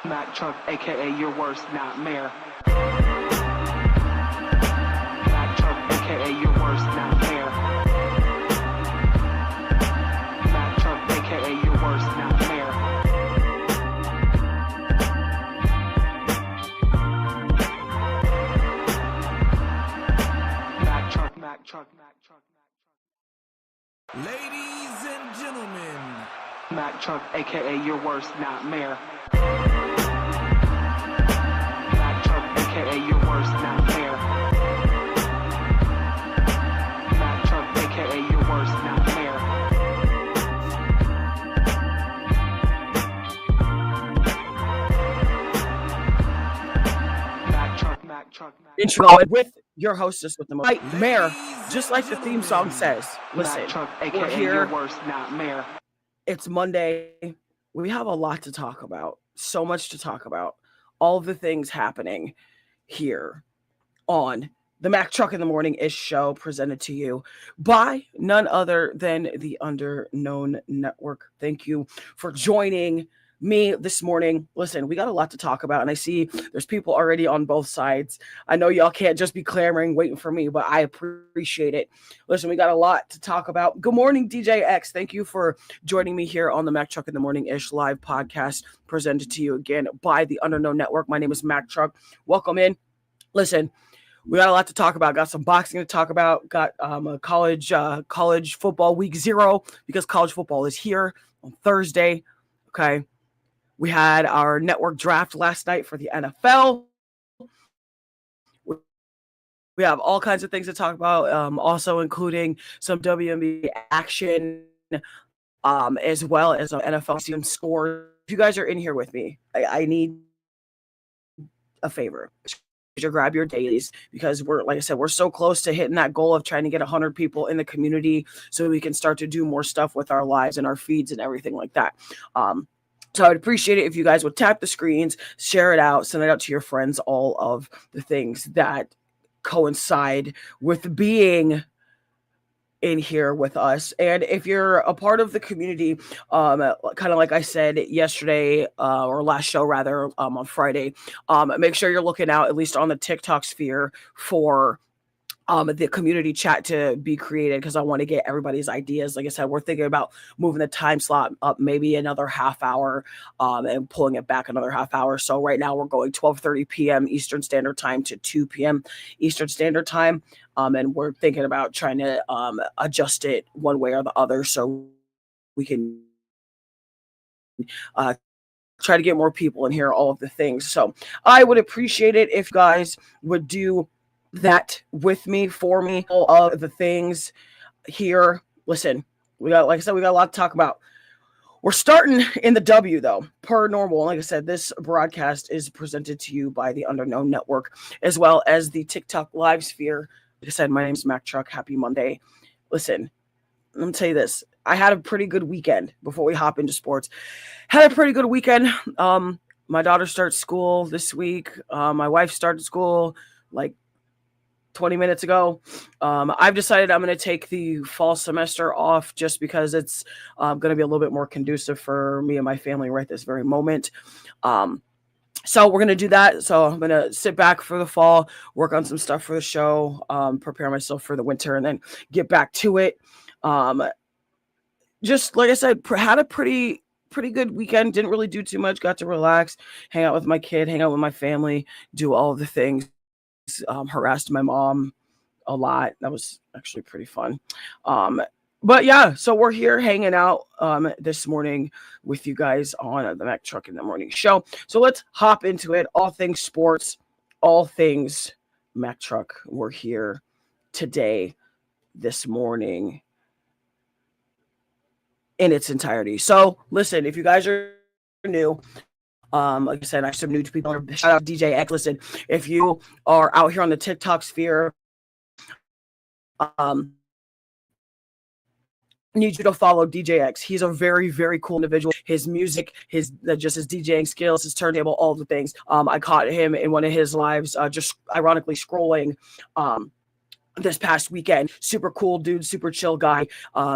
Mac Truck, aka your worst nightmare. Mac Truck, aka your worst nightmare. Mac Truck, aka your worst nightmare. Mac Truck, Mac Truck, Mac Truck, Mac Truck. Ladies and gentlemen, Mac Truck, aka your worst nightmare. AKA your worst nightmare. Mac Truck, AKA your worst nightmare. Mac Truck, Mac Truck, Mac Intro with your hostess with the most nightmare, just like the theme song says. Listen, Mac Truck, we're AKA here. your worst nightmare. It's Monday. We have a lot to talk about. So much to talk about. All of the things happening here on the Mac Truck in the Morning-ish show, presented to you by none other than the Underknown Network. Thank you for joining me this morning. Listen, we got a lot to talk about, and I see there's people already on both sides. I know y'all can't just be clamoring, waiting for me, but I appreciate it. Listen, we got a lot to talk about. Good morning, DJ X. Thank you for joining me here on the Mac Truck in the Morning-ish live podcast, presented to you again by the Underknown Network. My name is Mac Truck. Welcome in. Listen, we got a lot to talk about. Got some boxing to talk about. Got a college football week 0, because college football is here on Thursday. Okay. We had our network draft last night for the NFL. We have all kinds of things to talk about, also including some WNBA action, as well as some NFL season scores. If you guys are in here with me, I need a favor. To grab your dailies, because like I said, we're so close to hitting that goal of trying to get 100 people in the community so we can start to do more stuff with our lives and our feeds and everything like that. So I'd appreciate it if you guys would tap the screens, share it out, send it out to your friends, all of the things that coincide with being in here with us. And if you're a part of the community, kind of like I said yesterday, or last show rather, on Friday, make sure you're looking out, at least on the TikTok sphere, for the community chat to be created, because I want to get everybody's ideas. Like I said, we're thinking about moving the time slot up maybe another half hour, and pulling it back another half hour. So right now we're going 12:30 p.m. Eastern Standard Time to 2 p.m. Eastern Standard Time. And we're thinking about trying to adjust it one way or the other so we can try to get more people in here, all of the things. So I would appreciate it if you guys would do that with me, for me, all of the things here. Listen, like I said, we got a lot to talk about. We're starting in the W, though, per normal. Like I said, this broadcast is presented to you by the Underknown Network, as well as the TikTok live sphere. Like I said, my name is Mac Truck. Happy Monday. Listen, let me tell you this. I had a pretty good weekend before we hop into sports. Had a pretty good weekend. My daughter starts school this week. My wife started school like 20 minutes ago. I've decided I'm going to take the fall semester off just because it's going to be a little bit more conducive for me and my family right this very moment. So we're going to do that. So I'm going to sit back for the fall, work on some stuff for the show, prepare myself for the winter, and then get back to it. Just like I said, had a pretty good weekend. Didn't really do too much. Got to relax, hang out with my kid, hang out with my family, do all of the things. Harassed my mom a lot. That was actually pretty fun. But yeah, so we're here hanging out this morning with you guys on the Mac Truck in the Morning show. So let's hop into it. All things sports, all things Mac Truck. We're here today, this morning, in its entirety. So listen, if you guys are new, like I said, I have some new people. Shout out to DJ X. Listen, if you are out here on the TikTok sphere, need you to follow DJ X. He's a very, very cool individual. His music, his DJing skills, his turntable, all the things. I caught him in one of his lives, just ironically scrolling this past weekend. Super cool dude, super chill guy.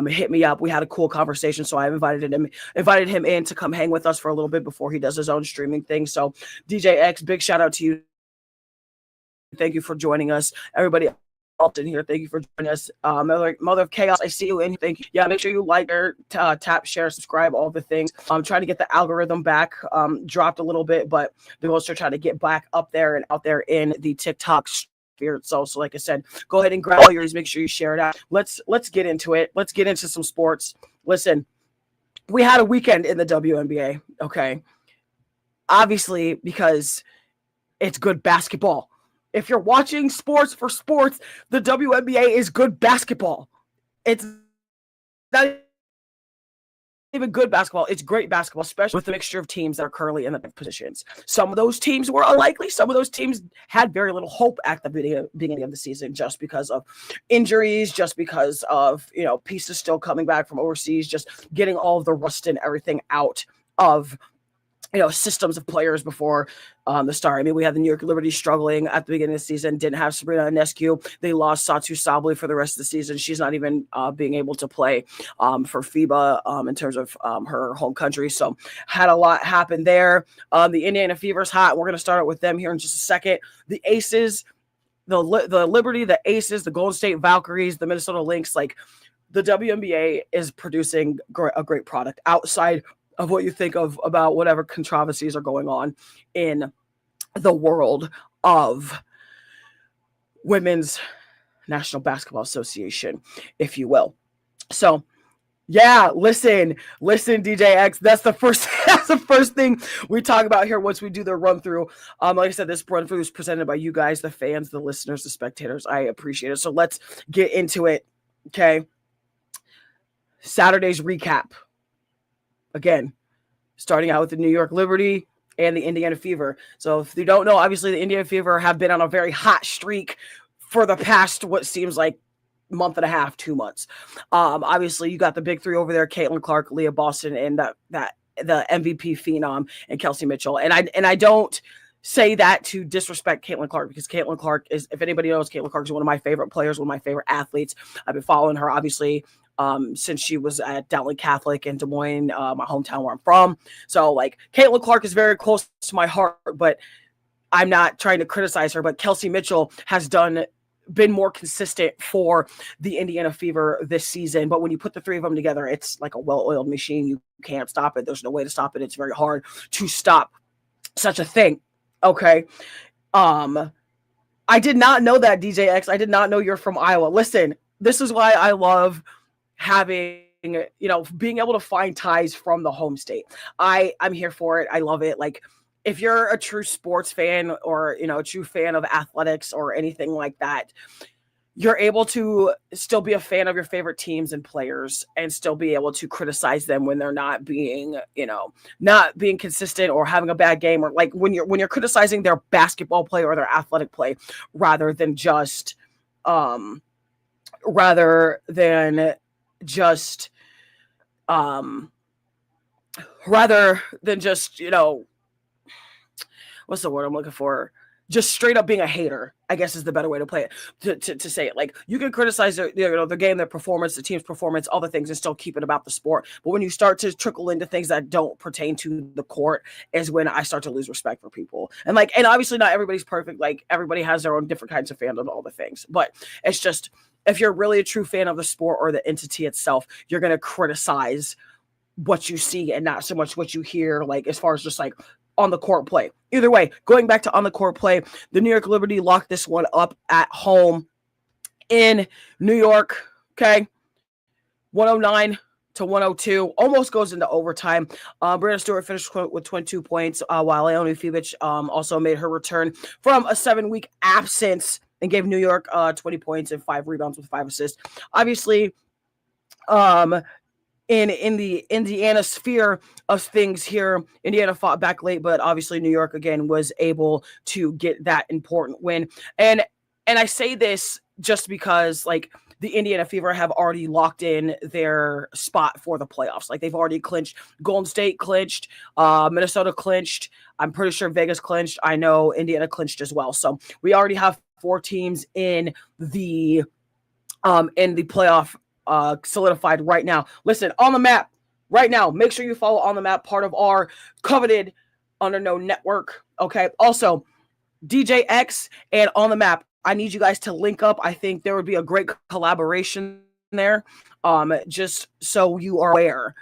Hit me up. We had a cool conversation. So I invited him in to come hang with us for a little bit before he does his own streaming thing. So DJ X, big shout out to you. Thank you for joining us. Everybody in here, thank you for joining us. Mother of Chaos, I see you in. Thank you. Yeah, make sure you like or tap, share, subscribe, all the things. I'm trying to get the algorithm back. Dropped a little bit, but the goals are trying to get back up there and out there in the TikTok sphere itself. So like I said, go ahead and grab all yours. Make sure you share it out. Let's get into it. Let's get into some sports. Listen, we had a weekend in the WNBA. Okay, obviously because it's good basketball. If you're watching sports for sports, the WNBA is good basketball. It's not even good basketball. It's great basketball, especially with the mixture of teams that are currently in the positions. Some of those teams were unlikely. Some of those teams had very little hope at the beginning of the season just because of injuries, just because of, pieces still coming back from overseas, just getting all of the rust and everything out of systems of players before the start. I mean, we had the New York Liberty struggling at the beginning of the season, didn't have Sabrina Ionescu. They lost Satu Sabli for the rest of the season. She's not even being able to play for FIBA in terms of her home country. So had a lot happen there. The Indiana Fever's hot. We're going to start out with them here in just a second. The Aces, the Liberty, the Aces, the Golden State Valkyries, the Minnesota Lynx, like the WNBA is producing a great product outside of what you think of about whatever controversies are going on in the world of Women's National Basketball Association, if you will. So, yeah, listen, DJ X. That's the first thing we talk about here once we do the run through. Like I said, this run through is presented by you guys, the fans, the listeners, the spectators. I appreciate it. So let's get into it. Okay. Saturday's recap. Again, starting out with the New York Liberty and the Indiana Fever. So if you don't know, obviously the Indiana Fever have been on a very hot streak for the past, what seems like month and a half, 2 months. Obviously you got the big three over there, Caitlin Clark, Leah Boston, and the MVP phenom and Kelsey Mitchell. And I don't say that to disrespect Caitlin Clark, because Caitlin Clark is, if anybody knows, Caitlin Clark is one of my favorite players, one of my favorite athletes. I've been following her, obviously, since she was at Downland Catholic in Des Moines, my hometown where I'm from. So, like, Caitlin Clark is very close to my heart, but I'm not trying to criticize her. But Kelsey Mitchell has been more consistent for the Indiana Fever this season. But when you put the three of them together, it's like a well-oiled machine. You can't stop it. There's no way to stop it. It's very hard to stop such a thing. Okay. I did not know that, DJ X. I did not know you're from Iowa. Listen, this is why I love having, being able to find ties from the home state. I'm here for it. I love it. Like, if you're a true sports fan or, a true fan of athletics or anything like that, you're able to still be a fan of your favorite teams and players and still be able to criticize them when they're not being, not being consistent or having a bad game, or like when you're criticizing their basketball play or their athletic play rather than just what's the word I'm looking for? Just straight up being a hater, I guess, is the better way to play it, to say it. Like, you can criticize the game, their performance, the team's performance, all the things, and still keep it about the sport. But when you start to trickle into things that don't pertain to the court is when I start to lose respect for people. And obviously not everybody's perfect. Like, everybody has their own different kinds of fandom, all the things. But it's just, if you're really a true fan of the sport or the entity itself, you're going to criticize what you see and not so much what you hear, like, as far as just like on the court play. Either way, going back to on the court play, the New York Liberty locked this one up at home in New York. Okay. 109-102, almost goes into overtime. Brianna Stewart finished with 22 points, while Leonie Fevich also made her return from a 7-week absence and gave New York 20 points and 5 rebounds with 5 assists. Obviously, in the Indiana sphere of things here, Indiana fought back late, but obviously New York again was able to get that important win. And I say this just because, like, the Indiana Fever have already locked in their spot for the playoffs. Like, they've already clinched. Golden State clinched. Minnesota clinched. I'm pretty sure Vegas clinched. I know Indiana clinched as well. So we already have 4 teams in the playoff solidified right now. Listen, On the Map right now. Make sure you follow On the Map, part of our coveted Under No network. Okay. Also, DJ X and On the Map. I need you guys to link up. I think there would be a great collaboration there. Just so you are aware,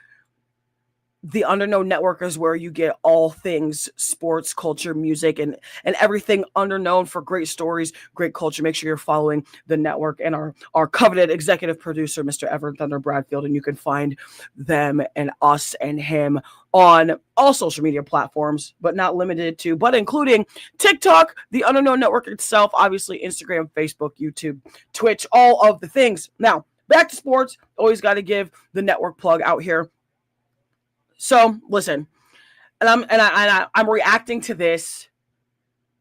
the Underknown Network is where you get all things sports, culture, music, and everything underknown for great stories, great culture. Make sure you're following the network and our coveted executive producer, Mr. Everett Thunder Bradfield, and you can find them and us and him on all social media platforms, but not limited to, but including TikTok, the Underknown Network itself, obviously Instagram, Facebook, YouTube, Twitch, all of the things. Now, back to sports. Always got to give the network plug out here. So listen, and I'm reacting to this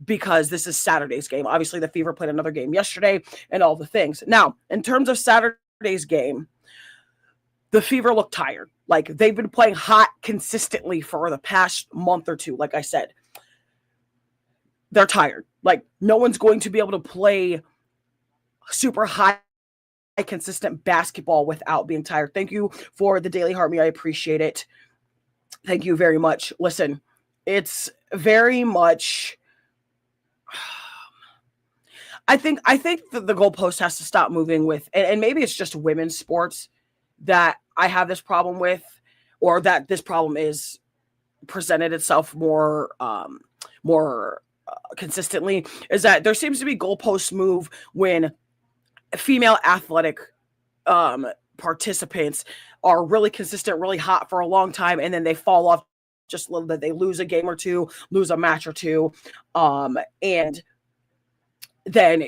because this is Saturday's game. Obviously, the Fever played another game yesterday and all the things. Now, in terms of Saturday's game, the Fever look tired. Like, they've been playing hot consistently for the past month or two. Like I said, they're tired. Like, no one's going to be able to play super high consistent basketball without being tired. Thank you for the Daily Heart Me. I appreciate it. Thank you very much. Listen, it's very much. I think that the goalpost has to stop moving with, and maybe it's just women's sports that I have this problem with, or that this problem is presented itself more consistently. Is that there seems to be goalposts move when female athletic participants are really consistent, really hot for a long time, and then they fall off just a little bit. They lose a game or two, lose a match or two, and then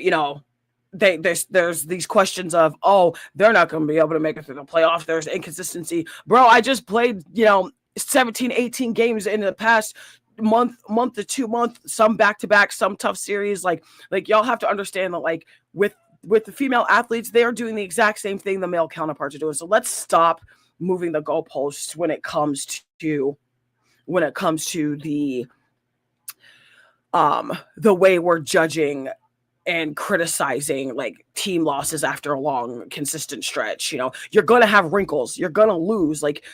there's these questions of, oh, they're not going to be able to make it through the playoffs. There's inconsistency. Bro, I just played 17, 18 games in the past month to 2 months, some back-to-back, some tough series. Like y'all have to understand that, like, with the female athletes, they are doing the exact same thing the male counterparts are doing. So let's stop moving the goalposts when it comes to the way we're judging and criticizing like team losses after a long, consistent stretch. You're going to have wrinkles. You're going to lose. Like,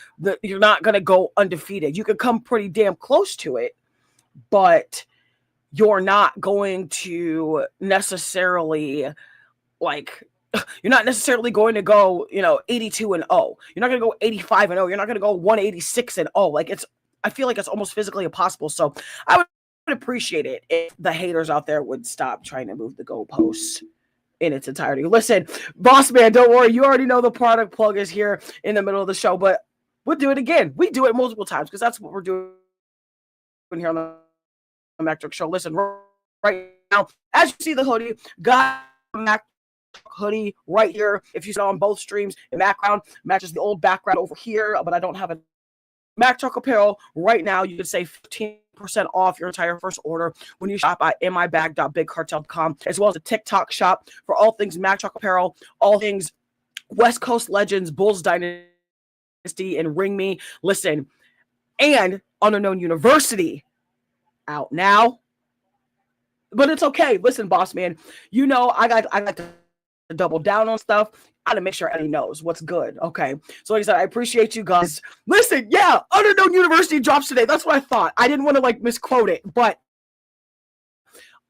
you're not going to go undefeated. You could come pretty damn close to it, but you're not going to necessarily you're not necessarily going to go, 82 and 0. You're not going to go 85 and 0. You're not going to go 186 and 0. I feel like it's almost physically impossible. So I would appreciate it if the haters out there would stop trying to move the goalposts in its entirety. Listen, boss man, don't worry. You already know the product plug is here in the middle of the show, but we'll do it again. We do it multiple times because that's what we're doing here on the Mac Truck Show. Listen, right now, as you see the hoodie, got Mac hoodie right here. If you see it on both streams, the background matches the old background over here, but I don't have a Mac Truck apparel right now. You can save 15% off your entire first order when you shop at inmybag.bigcartel.com, as well as a TikTok shop for all things Mac Truck apparel, all things West Coast Legends, Bulls Dynasty, and Ring Me. Listen, and Underknown University out now. But it's okay. Listen, boss man, I got to double down on stuff. I got to make sure everybody knows what's good. Okay. So like I said, I appreciate you guys. Listen, yeah, Underknown University drops today. That's what I thought. I didn't want to misquote it, but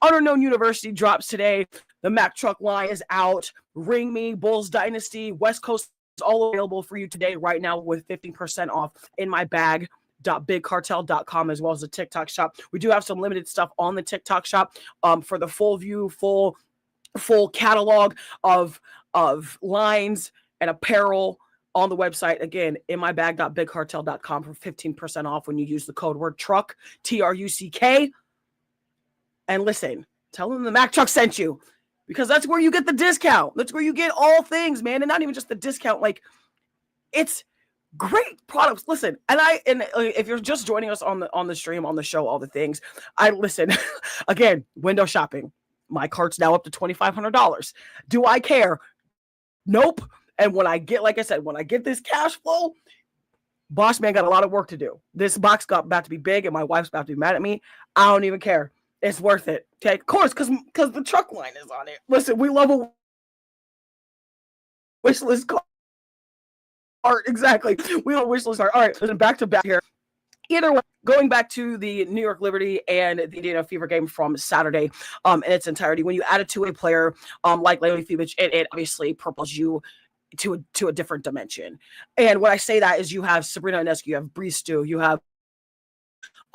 Underknown University drops today. The Mac Truck line is out. Ring Me, Bulls Dynasty, West Coast is all available for you today right now with 15% off in my bag. .bigcartel.com, as well as the TikTok shop. We do have some limited stuff on the TikTok shop for the full view, full catalog of lines and apparel on the website. Again, in my bag.bigcartel.com for 15% off when you use the code word truck, TRUCK. And listen, tell them the Mac Truck sent you, because that's where you get the discount. That's where you get all things, man. And not even just the discount, it's great products. Listen, and if you're just joining us on the stream, on the show, all the things, again, window shopping. My cart's now up to $2,500. Do I care? Nope. And when I get, like I said, when I get this cash flow, boss man got a lot of work to do. This box got about to be big, and my wife's about to be mad at me. I don't even care. It's worth it. Okay, of course, because the truck line is on it. Listen, we love a wish list card. Exactly. We love a wish list card. All right, listen, back to back here. Either way, going back to the New York Liberty and the Indiana Fever game from Saturday in its entirety, when you add a two-way player like Leonie Fibic, it obviously propels you to a different dimension. And when I say that is you have Sabrina Ionescu, you have Bree Stu, you have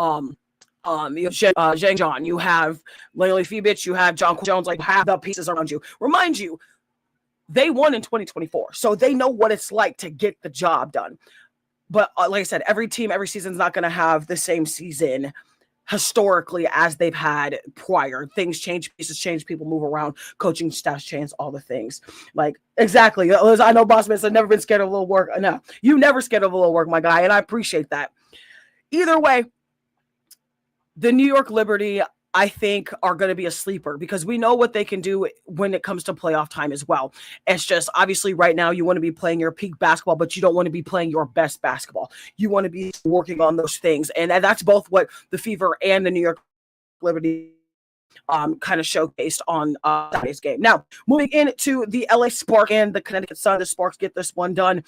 you have Zhang Zhan, you have Leonie Fibic, you have John Jones, like have the pieces around you. Remind you, they won in 2024, so they know what it's like to get the job done. But like I said, every team, every season is not going to have the same season historically as they've had prior. Things change, pieces change, people move around, coaching staffs change, all the things. Like, exactly. I know Bossman said never been scared of a little work. No, you never scared of a little work, my guy, and I appreciate that. Either way, the New York Liberty, I think, are going to be a sleeper because we know what they can do when it comes to playoff time as well. It's just obviously right now you want to be playing your peak basketball, but you don't want to be playing your best basketball. You want to be working on those things. And that's both what the Fever and the New York Liberty kind of showcased on Saturday's game. Now, moving into the LA Spark and the Connecticut Sun, the Sparks get this one done.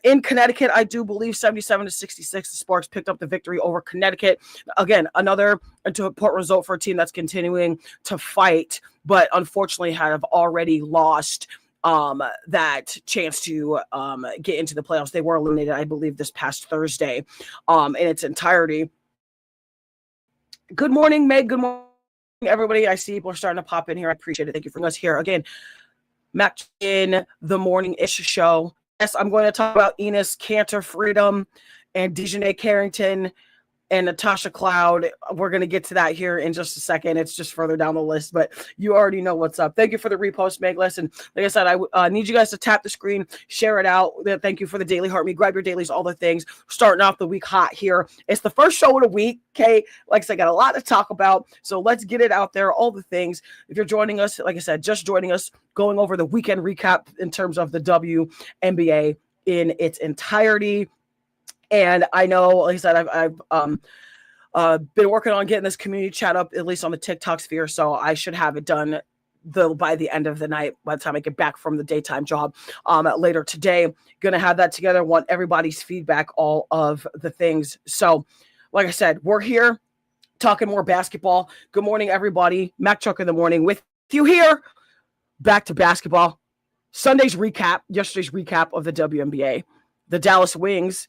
In Connecticut, I do believe 77-66, the Sparks picked up the victory over Connecticut. Again, another important result for a team that's continuing to fight, but unfortunately have already lost that chance to get into the playoffs. They were eliminated, I believe, this past Thursday in its entirety. Good morning, Meg. Good morning, everybody. I see people are starting to pop in here. I appreciate it. Thank you for us here again. Mac in the morning-ish show. Yes, I'm going to talk about Enos Cantor Freedom and Dejanay Carrington and Natasha Cloud. We're going to get to that here in just a second. It's just further down the list, but you already know what's up. Thank you for the repost, Meg. Listen, like I said, I need you guys to tap the screen, share it out. Thank you for the daily heart me. Grab your dailies, all the things. Starting off the week hot here. It's the first show of the week, okay? Like I said, got a lot to talk about, so let's get it out there, all the things. If you're joining us, like I said, just joining us, going over the weekend recap in terms of the WNBA in its entirety. And I know, like I said, I've been working on getting this community chat up, at least on the TikTok sphere, so I should have it done by the end of the night, by the time I get back from the daytime job later today. Going to have that together, want everybody's feedback, all of the things. So, like I said, we're here talking more basketball. Good morning, everybody. Mac Truck in the morning with you here. Back to basketball. Sunday's recap, yesterday's recap of the WNBA. The Dallas Wings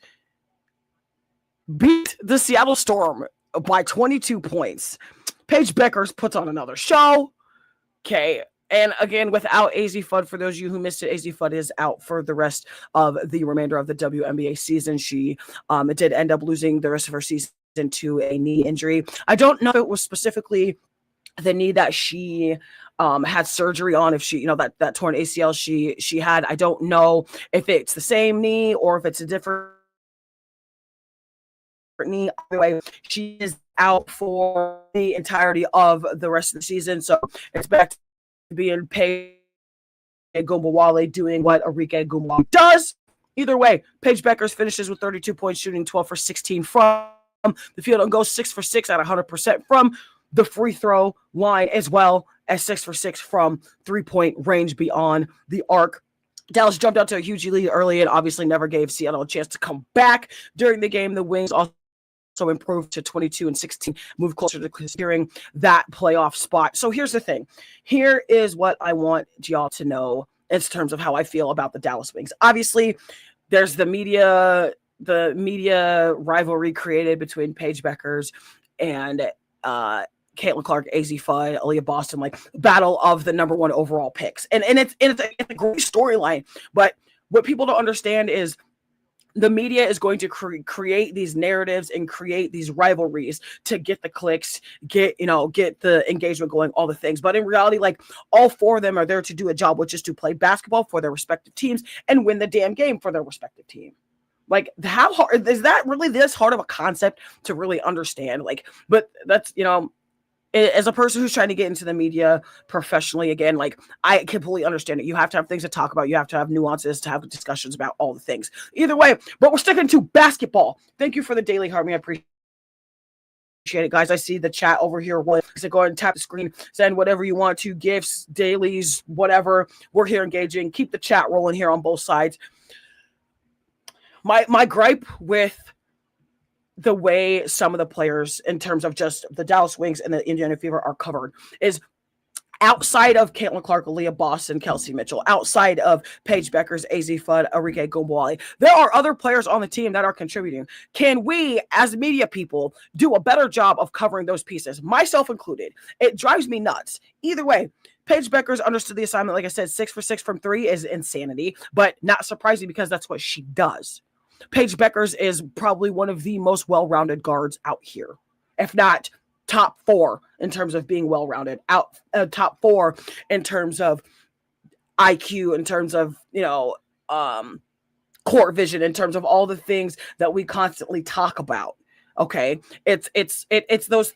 beat the Seattle Storm by 22 points. Paige Beckers puts on another show. Okay. And again, without AZ Fudd, for those of you who missed it, AZ Fudd is out for the rest of the remainder of the WNBA season. She did end up losing the rest of her season to a knee injury. I don't know if it was specifically the knee that she had surgery on, if she, that torn ACL she had. I don't know if it's the same knee or if it's a different knee. Either way, she is out for the entirety of the rest of the season. So expect to be in Paige Gumbawale doing what Arike Gumbawale does. Either way, Paige Beckers finishes with 32 points, shooting 12 for 16 from the field, and goes 6 for 6 at 100% from the free throw line, as well as 6 for 6 from 3-point range beyond the arc. Dallas jumped out to a huge lead early and obviously never gave Seattle a chance to come back during the game. The Wings also improved to 22-16, moved closer to securing that playoff spot. So here's the thing. Here is what I want y'all to know in terms of how I feel about the Dallas Wings. Obviously, there's the media rivalry created between Paige Beckers and Caitlin Clark, AZ Fudd, Aaliyah Boston, like battle of the number one overall picks. And it's a great storyline. But what people don't understand is the media is going to create these narratives and create these rivalries to get the clicks, get the engagement going, all the things. But in reality, like, all four of them are there to do a job, which is to play basketball for their respective teams and win the damn game for their respective team. Like, how hard is that? Really this hard of a concept to really understand? Like, but that's, as a person who's trying to get into the media professionally, again, like, I completely understand it. You have to have things to talk about. You have to have nuances to have discussions about all the things. Either way, but we're sticking to basketball. Thank you for the daily heart. I appreciate it, guys. I see the chat over here. So go ahead and tap the screen, send whatever you want to, gifts, dailies, whatever. We're here engaging. Keep the chat rolling here on both sides. My gripe with the way some of the players, in terms of just the Dallas Wings and the Indiana Fever, are covered is, outside of Caitlin Clark, Aaliyah Boston, Kelsey Mitchell, outside of Paige Beckers, AZ Fudd, Arike Gumbawali, there are other players on the team that are contributing. Can we, as media people, do a better job of covering those pieces, myself included? It drives me nuts. Either way, Paige Beckers understood the assignment. Like I said, 6 for 6 from 3 is insanity, but not surprising because that's what she does. Paige Beckers is probably one of the most well-rounded guards out here, if not top 4 in terms of being well-rounded, top 4 in terms of IQ, in terms of, court vision, in terms of all the things that we constantly talk about. Okay, it's those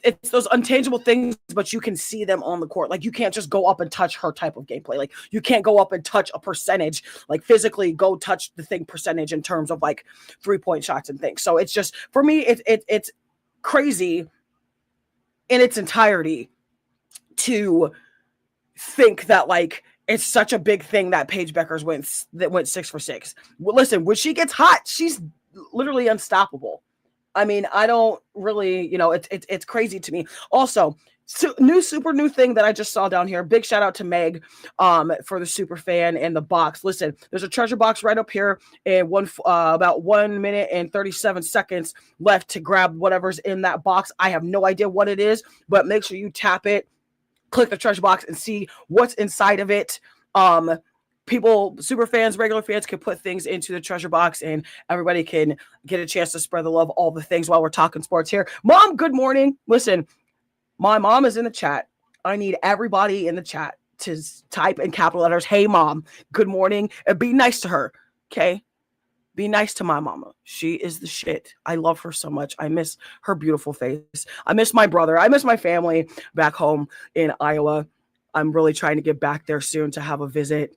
intangible things, but you can see them on the court. Like, you can't just go up and touch her type of gameplay. Like, you can't go up and touch a percentage, like physically go touch the thing percentage in terms of like 3-point shots and things. So it's just, for me, it's crazy in its entirety to think that like it's such a big thing that Paige Beckers went 6 for 6. Well, listen, when she gets hot, she's literally unstoppable. I mean, I don't really, it's crazy to me. Also, super new thing that I just saw down here. Big shout out to Meg for the super fan and the box. Listen, there's a treasure box right up here, and about 1 minute and 37 seconds left to grab whatever's in that box. I have no idea what it is, but make sure you tap it, click the treasure box, and see what's inside of it. People, super fans, regular fans, can put things into the treasure box, and everybody can get a chance to spread the love, all the things, while we're talking sports here. Mom, good morning. Listen, my mom is in the chat. I need everybody in the chat to type in capital letters, "Hey, Mom, good morning," and be nice to her, okay? Be nice to my mama. She is the shit. I love her so much. I miss her beautiful face. I miss my brother. I miss my family back home in Iowa. I'm really trying to get back there soon to have a visit.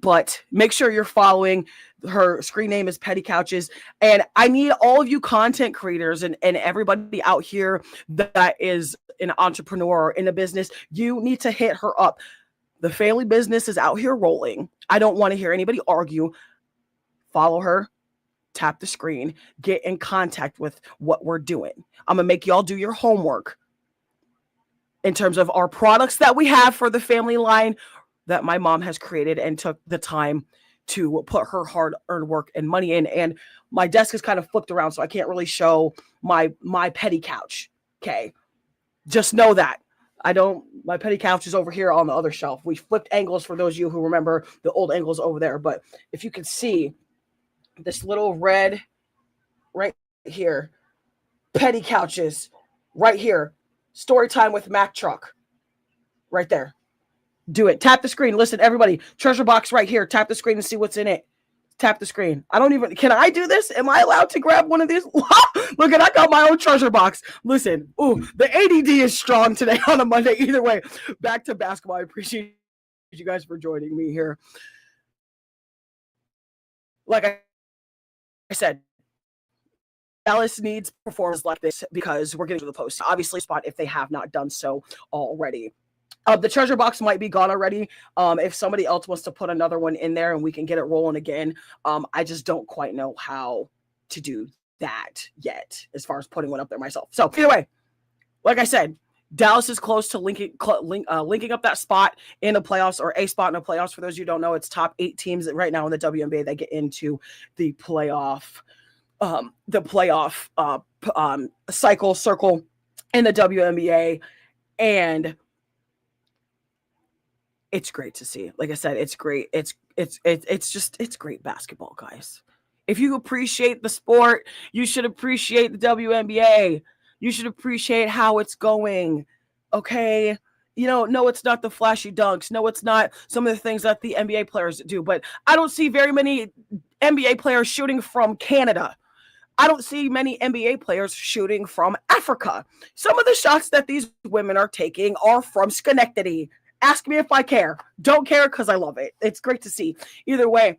But make sure you're following. Her screen name is Petty Couches. And I need all of you content creators and everybody out here that is an entrepreneur or in a business. You need to hit her up. The family business is out here rolling. I don't want to hear anybody argue. Follow her. Tap the screen. Get in contact with what we're doing. I'm going to make y'all do your homework in terms of our products that we have for the family line that my mom has created and took the time to put her hard-earned work and money in. And my desk is kind of flipped around, so I can't really show my petty couch. Okay. Just know that. My petty couch is over here on the other shelf. We flipped angles for those of you who remember the old angles over there. But if you can see this little red right here, petty couches right here, story time with Mac Truck right there. Do it. Tap the screen. Listen, everybody, treasure box right here. Tap the screen and see what's in it. Tap the screen. Can I do this? Am I allowed to grab one of these? Look at, I got my own treasure box. Listen, the ADD is strong today on a Monday. Either way, back to basketball. I appreciate you guys for joining me here. Like I said, Dallas needs performance like this because we're getting to the post. Obviously, spot if they have not done so already. The treasure box might be gone already. If somebody else wants to put another one in there and we can get it rolling again, I just don't quite know how to do that yet as far as putting one up there myself. So either way, like I said, Dallas is close to linking up that spot in the playoffs, or a spot in the playoffs. For those of you who don't know, it's top 8 teams right now in the WNBA that get into the playoff circle in the WNBA. And it's great to see. Like I said, it's great. It's great basketball, guys. If you appreciate the sport, you should appreciate the WNBA. You should appreciate how it's going. Okay. No, it's not the flashy dunks. No, it's not some of the things that the NBA players do, but I don't see very many NBA players shooting from Canada. I don't see many NBA players shooting from Africa. Some of the shots that these women are taking are from Schenectady. Ask me if I care. Don't care because I love it. It's great to see. Either way,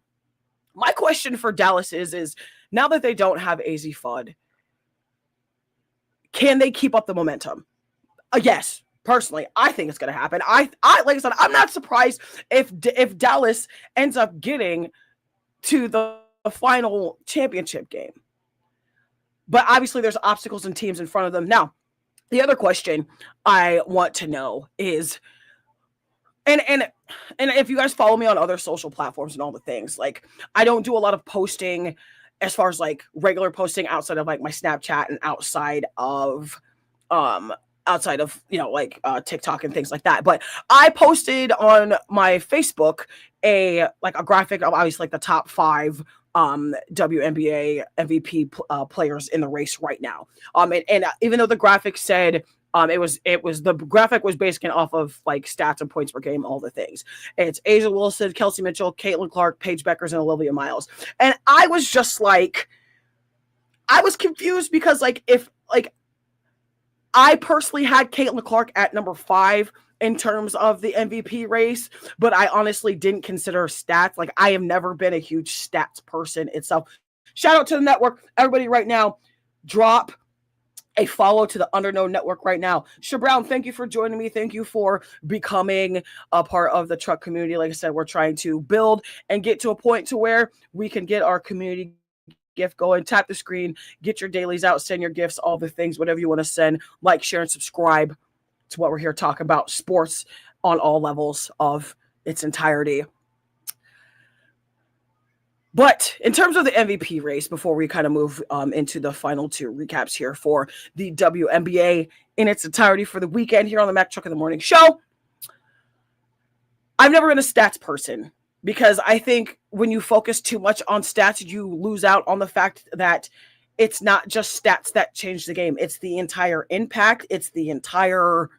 my question for Dallas is now that they don't have AZ Fudd, Can they keep up the momentum? Yes. Personally, I think it's going to happen. I like I said, I'm not surprised if Dallas ends up getting to the final championship game. But obviously, there's obstacles and teams in front of them. Now, the other question I want to know is, and if you guys follow me on other social platforms and all the things, like I don't do a lot of posting as far as like regular posting outside of like my Snapchat and outside of like TikTok and things like that. But I posted on my Facebook a graphic of obviously like the top 5 WNBA MVP players in the race right now. And even though the graphic said the graphic was based off of like stats and points per game, all the things. It's A'ja Wilson, Kelsey Mitchell, Caitlin Clark, Paige Beckers, and Olivia Miles. And I was just like, I was confused because I personally had Caitlin Clark at number 5 in terms of the MVP race, but I honestly didn't consider stats. Like, I have never been a huge stats person itself. Shout out to the network. Everybody right now, drop a follow to the Underknown Network right now. Brown, thank you for joining me. Thank you for becoming a part of the truck community. Like I said, we're trying to build and get to a point to where we can get our community gift going. Tap the screen, get your dailies out, send your gifts, all the things, whatever you want to send. Like, share, and subscribe to what we're here talking about, sports on all levels of its entirety. But in terms of the MVP race, before we kind of move into the final 2 recaps here for the WNBA in its entirety for the weekend here on the Mac Truck in the Morning Show, I've never been a stats person, because I think when you focus too much on stats, you lose out on the fact that it's not just stats that change the game. It's the entire impact. It's the entirety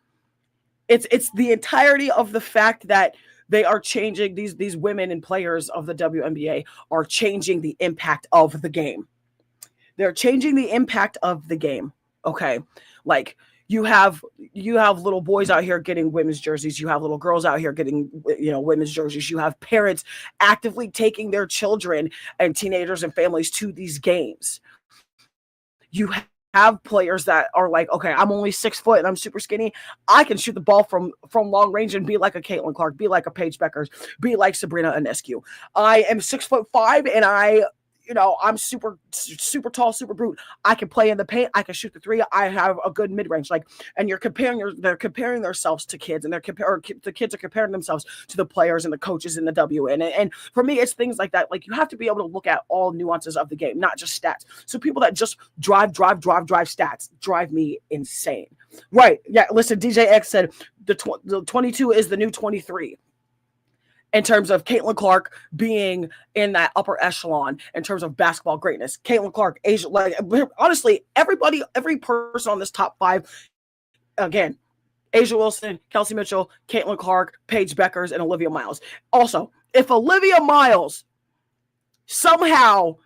of the fact that they are changing, these women and players of the WNBA are changing the impact of the game. They're changing the impact of the game. Okay. Like, you have little boys out here getting women's jerseys. You have little girls out here getting, women's jerseys. You have parents actively taking their children and teenagers and families to these games. You have players that are like, okay, I'm only 6 foot and I'm super skinny. I can shoot the ball from long range and be like a Caitlin Clark, be like a Paige Beckers, be like Sabrina Ionescu. I am 6'5" and I'm super tall, super brute. I can play in the paint. I can shoot the 3. I have a good mid range. And they're comparing themselves to kids, and the kids are comparing themselves to the players and the coaches in the WN. And for me, it's things like that. Like, you have to be able to look at all nuances of the game, not just stats. So people that just drive stats drive me insane. Right? Yeah. Listen, DJ X said the 22 is the new 23. In terms of Caitlin Clark being in that upper echelon in terms of basketball greatness. Caitlin Clark, A'ja, honestly, every person on this top 5, again, A'ja Wilson, Kelsey Mitchell, Caitlin Clark, Paige Beckers, and Olivia Miles. Also, if Olivia Miles somehow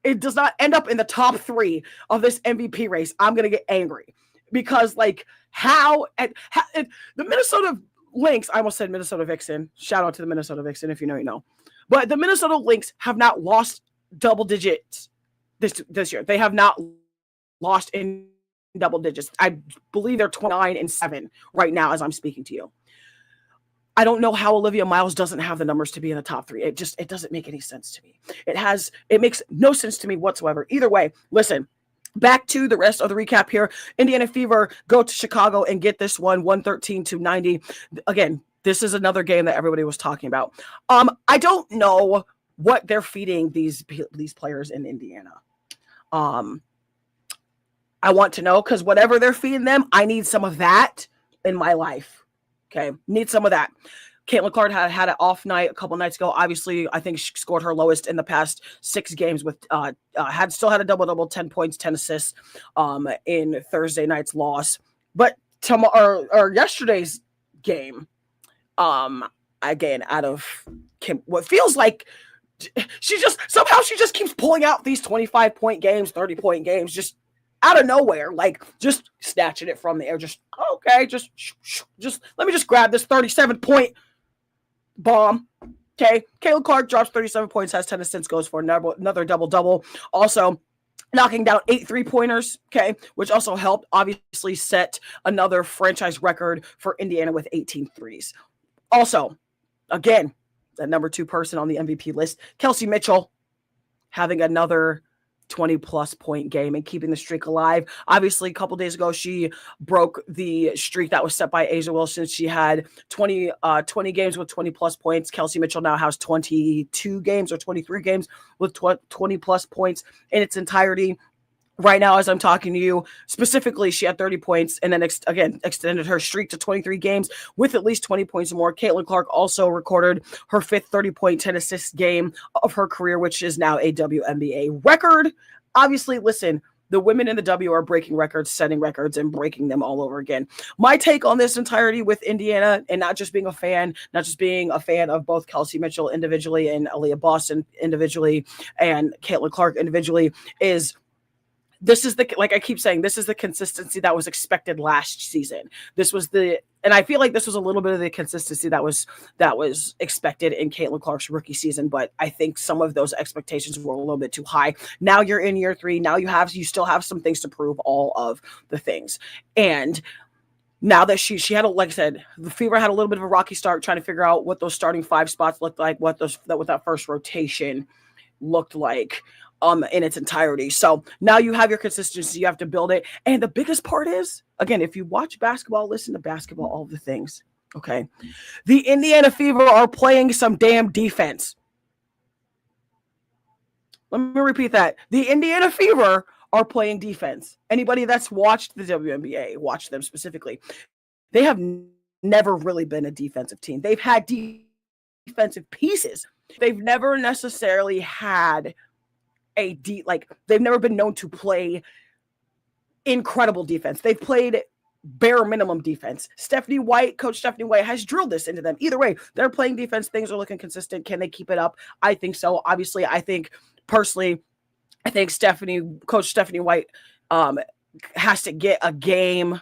it does not end up in the top 3 of this MVP race, I'm going to get angry. Because, how the Minnesota Lynx, I almost said Minnesota Vixen. Shout out to the Minnesota Vixen, if you know, you know. But the Minnesota Lynx have not lost double digits this year. They have not lost in double digits. I believe they're 29-7 right now as I'm speaking to you. I don't know how Olivia Miles doesn't have the numbers to be in the top 3. It doesn't make any sense to me. It makes no sense to me whatsoever. Either way, listen. Back to the rest of the recap here. Indiana Fever go to Chicago and get this one, 113-90. Again, this is another game that everybody was talking about. I don't know what they're feeding these players in Indiana. I want to know, because whatever they're feeding them, I need some of that in my life. Okay, need some of that. Caitlin Clark had an off night a couple nights ago. Obviously, I think she scored her lowest in the past 6 games with still had a double-double, 10 points, 10 assists in Thursday night's loss. But yesterday's game, again, out of what feels like she just keeps pulling out these 25-point games, 30-point games, just out of nowhere, just snatching it from the air. Just okay, just let me just grab this 37-point bomb. Okay, Caitlin Clark drops 37 points, has 10 assists, goes for another double-double. Also, knocking down 8 3-pointers, okay, which also helped obviously set another franchise record for Indiana with 18 threes. Also, again, the number 2 person on the MVP list, Kelsey Mitchell, having another 20-plus point game and keeping the streak alive. Obviously, a couple days ago, she broke the streak that was set by A'ja Wilson. She had 20 games with 20-plus points. Kelsey Mitchell now has 22 games or 23 games with 20-plus points in its entirety. Right now, as I'm talking to you, specifically, she had 30 points and then extended her streak to 23 games with at least 20 points or more. Caitlin Clark also recorded her 5th 30-point, 10-assist game of her career, which is now a WNBA record. Obviously, listen, the women in the W are breaking records, setting records, and breaking them all over again. My take on this entirety with Indiana, and not just being a fan of both Kelsey Mitchell individually and Aaliyah Boston individually and Caitlin Clark individually, is this is like I keep saying, this is the consistency that was expected last season. And I feel like this was a little bit of the consistency that was expected in Caitlin Clark's rookie season, but I think some of those expectations were a little bit too high. Now you're in year 3. Now you still have some things to prove, all of the things. And now that she had, like I said, the Fever had a little bit of a rocky start trying to figure out what those starting 5 spots looked like, what that first rotation looked like in its entirety. So now you have your consistency, you have to build it. And the biggest part is, again, if you watch basketball, listen to basketball, all the things, okay? The Indiana Fever are playing some damn defense. Let me repeat that. The Indiana Fever are playing defense. Anybody that's watched the WNBA, watched them specifically, they have never really been a defensive team. They've had defensive pieces. They've never necessarily had they've never been known to play incredible defense. They've played bare minimum defense. Coach Stephanie White has drilled this into them. Either way, they're playing defense. Things are looking consistent. Can they keep it up? I think so. Obviously, I think Coach Stephanie White has to get a game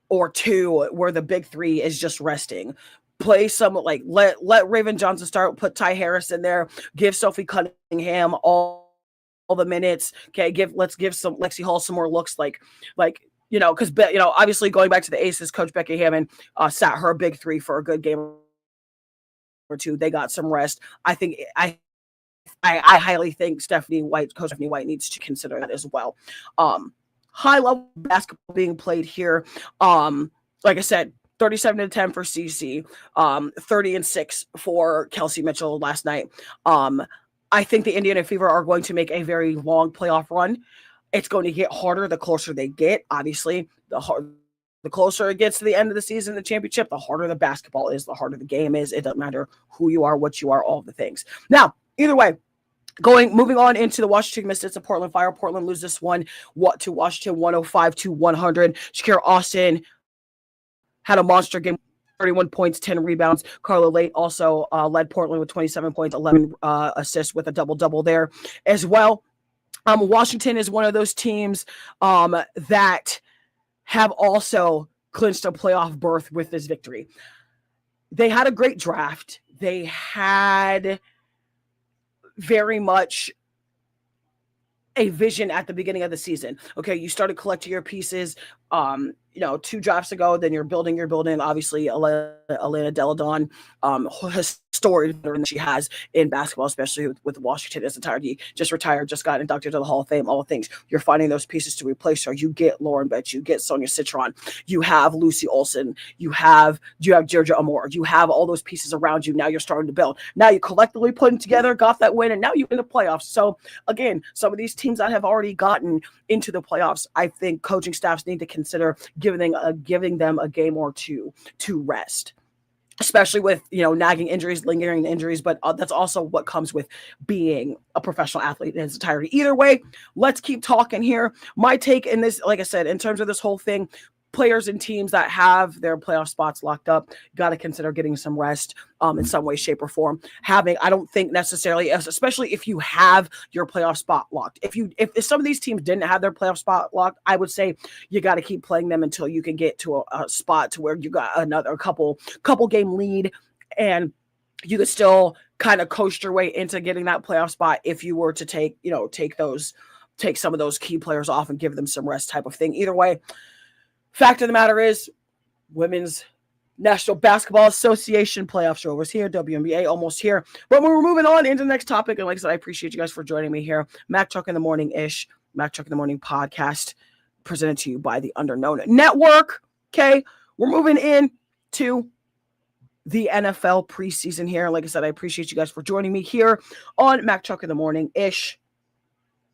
or 2 where the big 3 is just resting. Play some, let Raven Johnson start, put Ty Harris in there, give Sophie Cunningham all the minutes. Okay, let's give some Lexi Hall some more looks, because obviously going back to the Aces, Coach Becky Hammond sat her big 3 for a good game or 2. They got some rest. I think I highly think Coach Stephanie White needs to consider that as well. High level basketball being played here. Like I said, 37-10 for CC, 30-6 for Kelsey Mitchell last night. I think the Indiana Fever are going to make a very long playoff run. It's going to get harder the closer they get. Obviously, the closer it gets to the end of the season, the championship, the harder the basketball is, the harder the game is. It doesn't matter who you are, what you are, all the things. Now, either way, moving on into the Washington Mystics and Portland Fire. Portland loses this one to Washington 105-100. Shakira Austin had a monster game, 31 points, 10 rebounds. Carla Late also led Portland with 27 points, 11 assists with a double-double there as well. Washington is one of those teams that have also clinched a playoff berth with this victory. They had a great draft. They had very much a vision at the beginning of the season. Okay, you started collecting your pieces, 2 drafts ago, then you're building. Obviously, Elena Deladon, historic that she has in basketball, especially with Washington as entirety, just retired, just got inducted to the Hall of Fame, all the things. You're finding those pieces to replace her. You get Lauren Betts, you get Sonia Citron, you have Lucy Olson, you have Georgia Amore, you have all those pieces around you. Now you're starting to build. Now you collectively put them together, got that win, and now you're in the playoffs. So again, some of these teams that have already gotten into the playoffs, I think coaching staffs need to consider giving them a game or 2 to rest, especially with nagging injuries, lingering injuries. But that's also what comes with being a professional athlete in its entirety. Either way, let's keep talking here. My take in this, like I said, in terms of this whole thing, players and teams that have their playoff spots locked up got to consider getting some rest in some way, shape, or form. I don't think necessarily, especially if you have your playoff spot locked. If some of these teams didn't have their playoff spot locked, I would say you got to keep playing them until you can get to a spot to where you got another couple game lead, and you could still kind of coast your way into getting that playoff spot if you were to take those take some of those key players off and give them some rest type of thing. Either way, fact of the matter is, Women's National Basketball Association playoffs are over here. WNBA almost here. But we're moving on into the next topic. And like I said, I appreciate you guys for joining me here. Mac Truck in the Morning-ish. Mac Truck in the Morning podcast presented to you by the Underknown Network. Okay, we're moving in to the NFL preseason here. Like I said, I appreciate you guys for joining me here on Mac Truck in the Morning-ish.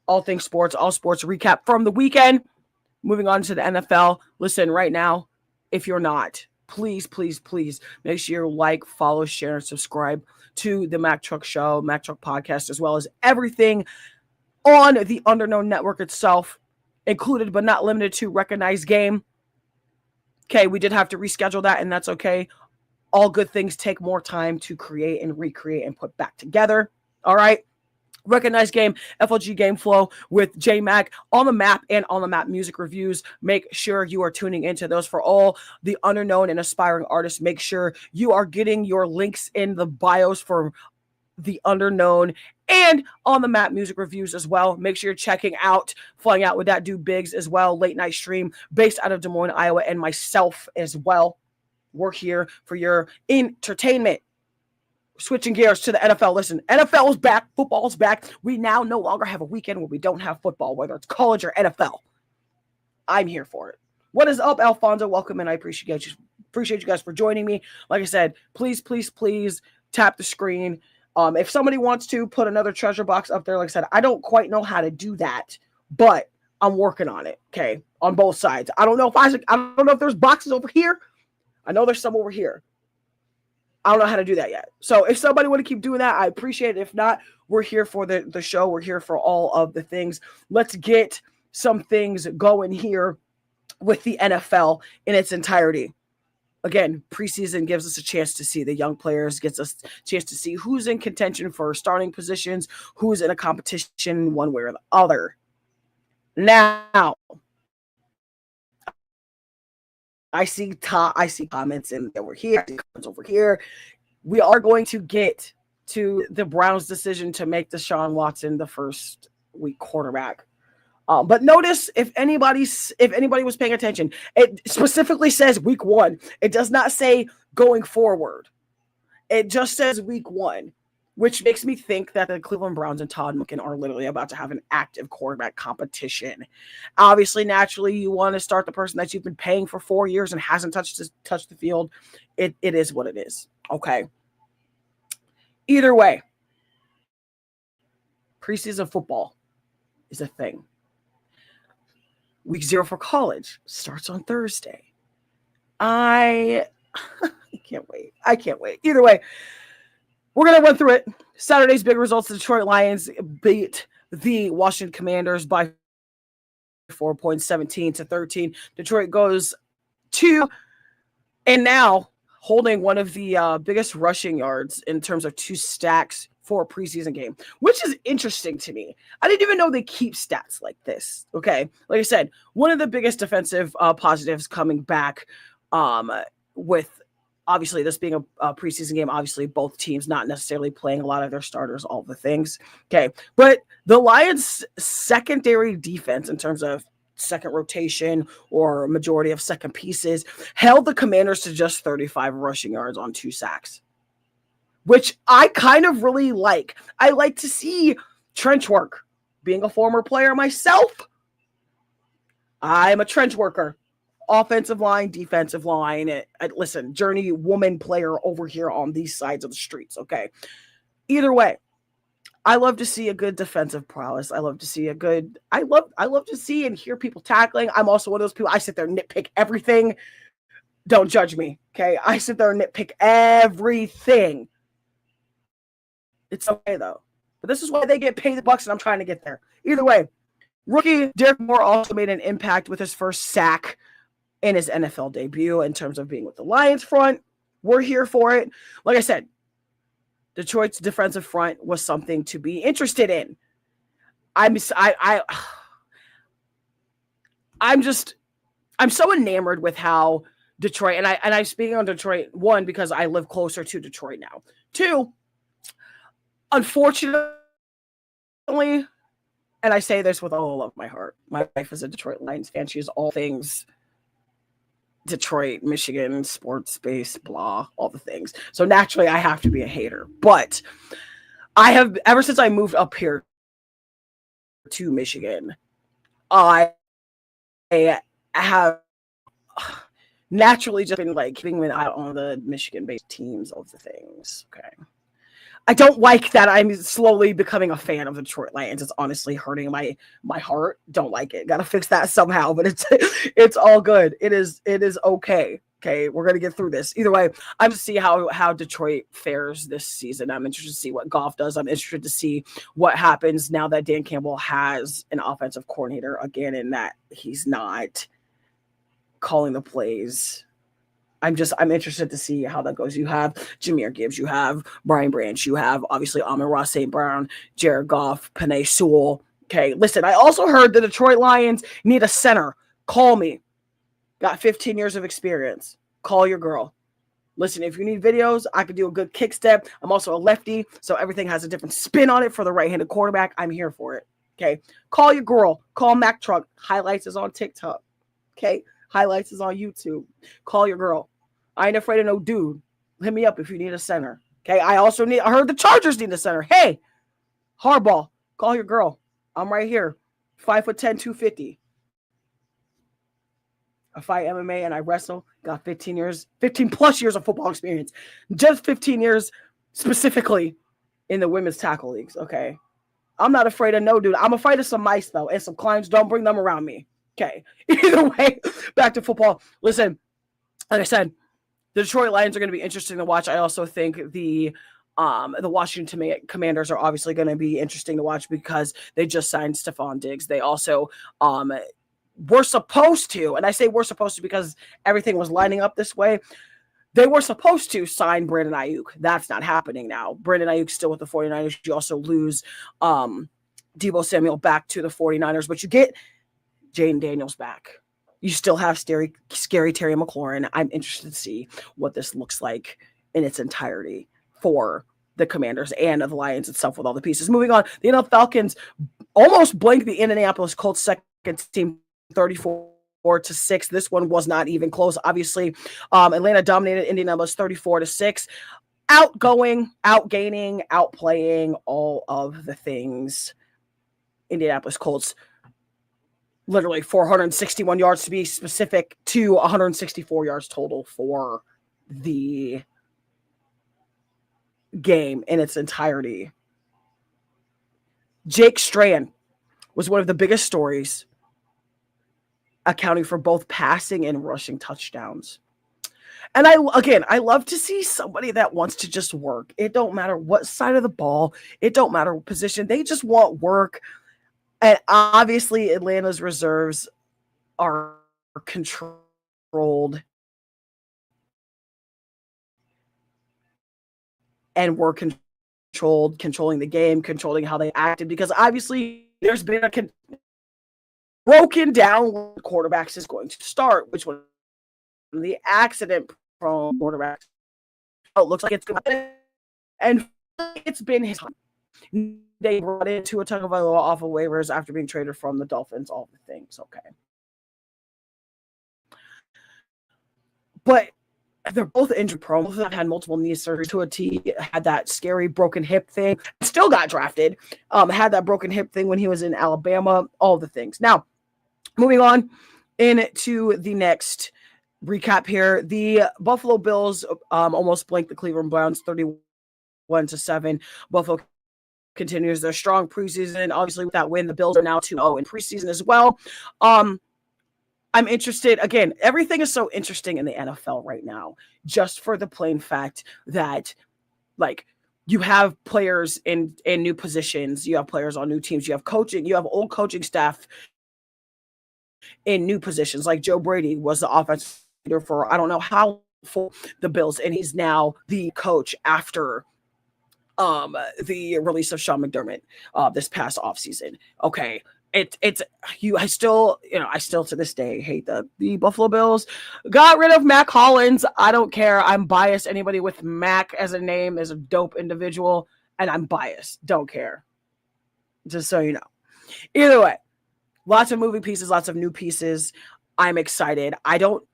All things sports, all sports recap from the weekend. Moving on to the NFL. Listen, right now, if you're not, please make sure you like, follow, share, and subscribe to the Mac Truck Show, Mac Truck Podcast, as well as everything on the Underknown Network itself, included but not limited to Recognized Game. Okay, we did have to reschedule that, and that's okay. All good things take more time to create and recreate and put back together. All right. Recognized Game, FLG Game Flow with J-Mac on the map and on the map music reviews. Make sure you are tuning into those for all the underknown and aspiring artists. Make sure you are getting your links in the bios for the underknown and on the map music reviews as well. Make sure you're checking out Flying Out with That Dude Biggs as well. Late night stream based out of Des Moines, Iowa, and myself as well. We're here for your entertainment. Switching gears to the NFL. Listen, NFL is back. Football is back. We now no longer have a weekend where we don't have football, whether it's college or NFL. I'm here for it. What is up, Alfonso? Welcome, and I appreciate you guys for joining me. Like I said, please tap the screen. If somebody wants to put another treasure box up there, like I said, I don't quite know how to do that, but I'm working on it. Okay, on both sides. I don't know if there's boxes over here. I know there's some over here. I don't know how to do that yet. So if somebody want to keep doing that, I appreciate it. If not, we're here for the show. We're here for all of the things. Let's get some things going here with the NFL in its entirety. Again, preseason gives us a chance to see the young players, gets us a chance to see who's in contention for starting positions, who's in a competition one way or the other. Now, I see comments and over here, comments over here. We are going to get to the Browns' decision to make Deshaun Watson the first week quarterback. But notice if anybody was paying attention, it specifically says week 1. It does not say going forward. It just says week 1, which makes me think that the Cleveland Browns and Todd Monken are literally about to have an active quarterback competition. Obviously, naturally, you want to start the person that you've been paying for 4 years and hasn't touched the field. It is what it is. Okay. Either way, preseason football is a thing. Week 0 for college starts on Thursday. I can't wait. Either way, we're going to run through it. Saturday's big results. The Detroit Lions beat the Washington Commanders by 4 points, 17-13. Detroit goes to, and now holding one of the biggest rushing yards in terms of 2 stacks for a preseason game, which is interesting to me. I didn't even know they keep stats like this. Okay. Like I said, one of the biggest defensive positives coming back with obviously this being a preseason game, obviously both teams not necessarily playing a lot of their starters, all the things. Okay. But the Lions' secondary defense in terms of second rotation or majority of second pieces held the Commanders to just 35 rushing yards on 2 sacks, which I kind of really like. I like to see trench work. Being a former player myself, I'm a trench worker. Offensive line, defensive line. Listen, journey woman player over here on these sides of the streets, okay? Either way, I love to see a good defensive prowess. I love to see I love to see and hear people tackling. I'm also one of those people, I sit there and nitpick everything. Don't judge me, okay? I sit there and nitpick everything. It's okay, though. But this is why they get paid the bucks, and I'm trying to get there. Either way, rookie Derek Moore also made an impact with his first sack in his NFL debut in terms of being with the Lions front. We're here for it. Like I said, Detroit's defensive front was something to be interested in. I'm so enamored with how Detroit, and I'm speaking on Detroit, 1, because I live closer to Detroit now. 2, unfortunately, and I say this with all of my heart. My wife is a Detroit Lions fan. She is all things Detroit, Michigan, sports space, blah, all the things. So naturally, I have to be a hater. But I have, ever since I moved up here to Michigan, I have naturally just been like keeping an eye on the Michigan-based teams of the things. Okay. I don't like that I'm slowly becoming a fan of the Detroit Lions. It's honestly hurting my heart. Don't like it. Gotta fix that somehow, but it's all good. It is okay. Okay, we're gonna get through this. Either way, I'm to see how Detroit fares this season. I'm interested to see what Goff does. I'm interested to see what happens now that Dan Campbell has an offensive coordinator again, and that he's not calling the plays. I'm interested to see how that goes. You have Jahmyr Gibbs, you have Brian Branch, you have obviously Amon-Ra St. Brown, Jared Goff, Penei Sewell. Okay, listen, I also heard the Detroit Lions need a center. Call me. Got 15 years of experience. Call your girl. Listen, if you need videos, I could do a good kick step. I'm also a lefty, so everything has a different spin on it for the right-handed quarterback. I'm here for it. Okay, call your girl. Call Mac Truck. Highlights is on TikTok. Okay, highlights is on YouTube. Call your girl. I ain't afraid of no dude. Hit me up if you need a center. Okay. I heard the Chargers need a center. Hey, Harbaugh, call your girl. I'm right here. 5'10", 250. I fight MMA and I wrestle. Got 15 plus years of football experience. Just 15 years specifically in the women's tackle leagues. Okay. I'm not afraid of no dude. I'm afraid of some mice though, and some clients. Don't bring them around me. Okay. Either way, back to football. Listen, like I said, the Detroit Lions are going to be interesting to watch. I also think the Washington Commanders are obviously going to be interesting to watch because they just signed Stephon Diggs. They also were supposed to, and I say we're supposed to because everything was lining up this way. They were supposed to sign Brandon Ayuk. That's not happening now. Brandon Ayuk's still with the 49ers. You also lose Deebo Samuel back to the 49ers, but you get Jaden Daniels back. You still have scary Terry McLaurin. I'm interested to see what this looks like in its entirety for the Commanders and the Lions itself with all the pieces. Moving on, the NFL Falcons almost blanked the Indianapolis Colts second team 34-6. This one was not even close. Obviously, Atlanta dominated Indianapolis 34-6. Outgaining, outplaying all of the things. Indianapolis Colts literally 461 yards to be specific to 164 yards total for the game in its entirety. Jake Strahan was one of the biggest stories, accounting for both passing and rushing touchdowns. And I love to see somebody that wants to just work. It don't matter what side of the ball. It don't matter what position. They just want work. And obviously Atlanta's reserves are controlled and were controlling the game, controlling how they acted, because obviously there's been a broken down quarterbacks is going to start, which one of the accident-prone quarterbacks. Oh, it looks like it's going to, and it's been his time. They brought in Tua Tagovailoa off of waivers after being traded from the Dolphins, all the things, okay. But they're both injury prone. Both of them had multiple knee surgeries. Tua had that scary broken hip thing. Still got drafted. Had that broken hip thing when he was in Alabama. All the things. Now, moving on into the next recap here. The Buffalo Bills almost blanked the Cleveland Browns 31-7. Buffalo continues their strong preseason. Obviously, with that win, the Bills are now 2-0 in preseason as well. I'm interested. Again, everything is so interesting in the NFL right now, just for the plain fact that, like, you have players in new positions, you have players on new teams, you have coaching, you have old coaching staff in new positions. Like Joe Brady was the offensive leader for I don't know how for the Bills, and he's now the coach after the release of Sean McDermott this past offseason. Okay. I still to this day hate the Buffalo Bills. Got rid of Mac Hollins. I don't care. I'm biased. Anybody with Mac as a name is a dope individual, and I'm biased. Don't care. Just so you know. Either way, lots of moving pieces, lots of new pieces. I'm excited. I don't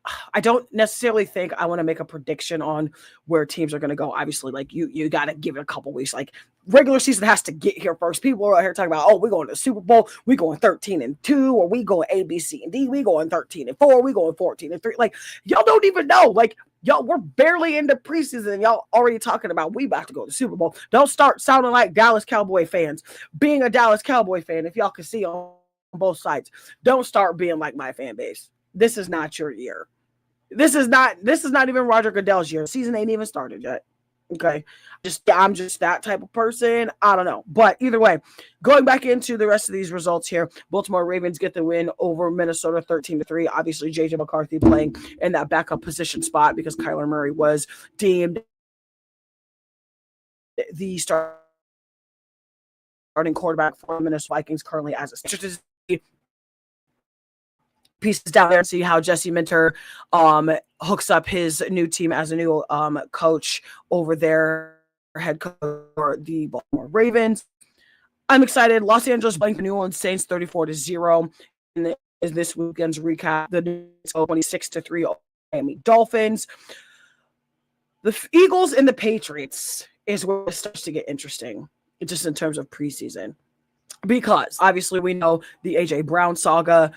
necessarily think I want to make a prediction on where teams are going to go. Obviously, like you got to give it a couple weeks. Like regular season has to get here first. People are out here talking about, oh, we're going to the Super Bowl. We going 13-2, or we going A, B, C, and D. We going 13-4. We going 14-3. Like y'all don't even know. Like y'all, we're barely into preseason, and y'all already talking about we about to go to the Super Bowl. Don't start sounding like Dallas Cowboy fans. Being a Dallas Cowboy fan, if y'all can see on both sides, don't start being like my fan base. This is not your year. This is not even Roger Goodell's year. The season ain't even started yet. Okay. I'm just that type of person. I don't know. But either way, going back into the rest of these results here, Baltimore Ravens get the win over Minnesota 13-3. Obviously, JJ McCarthy playing in that backup position spot because Kyler Murray was deemed the starting quarterback for the Minnesota Vikings currently as a pieces down there and see how Jesse Minter hooks up his new team as a new coach over there, head coach for the Baltimore Ravens. I'm excited. Los Angeles blanked the New Orleans Saints 34-0 in this weekend's recap. The 26-3 Miami Dolphins. The Eagles and the Patriots is where it starts to get interesting, just in terms of preseason, because obviously we know the AJ Brown saga.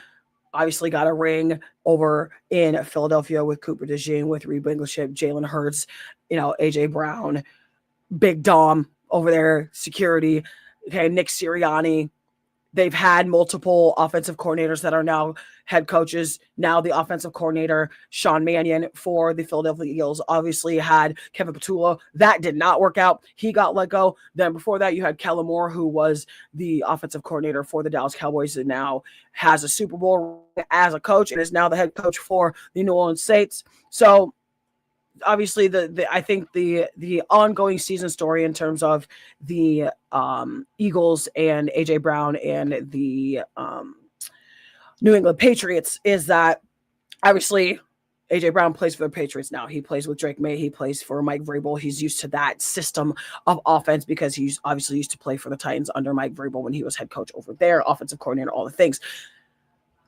Obviously got a ring over in Philadelphia with Cooper DeJean, with Reed Blankenship, Jalen Hurts, AJ Brown, Big Dom over there, security. Okay, Nick Sirianni. They've had multiple offensive coordinators that are now head coaches. Now the offensive coordinator, Sean Mannion, for the Philadelphia Eagles, obviously had Kevin Patullo. That did not work out. He got let go. Then before that, you had Kellen Moore, who was the offensive coordinator for the Dallas Cowboys and now has a Super Bowl as a coach and is now the head coach for the New Orleans Saints. So obviously I think the ongoing season story in terms of the Eagles and AJ Brown and the New England Patriots is that obviously AJ Brown plays for the Patriots now. He plays with Drake May. He plays for Mike Vrabel. He's used to that system of offense because he's obviously used to play for the Titans under Mike Vrabel when he was head coach over there, offensive coordinator, all the things.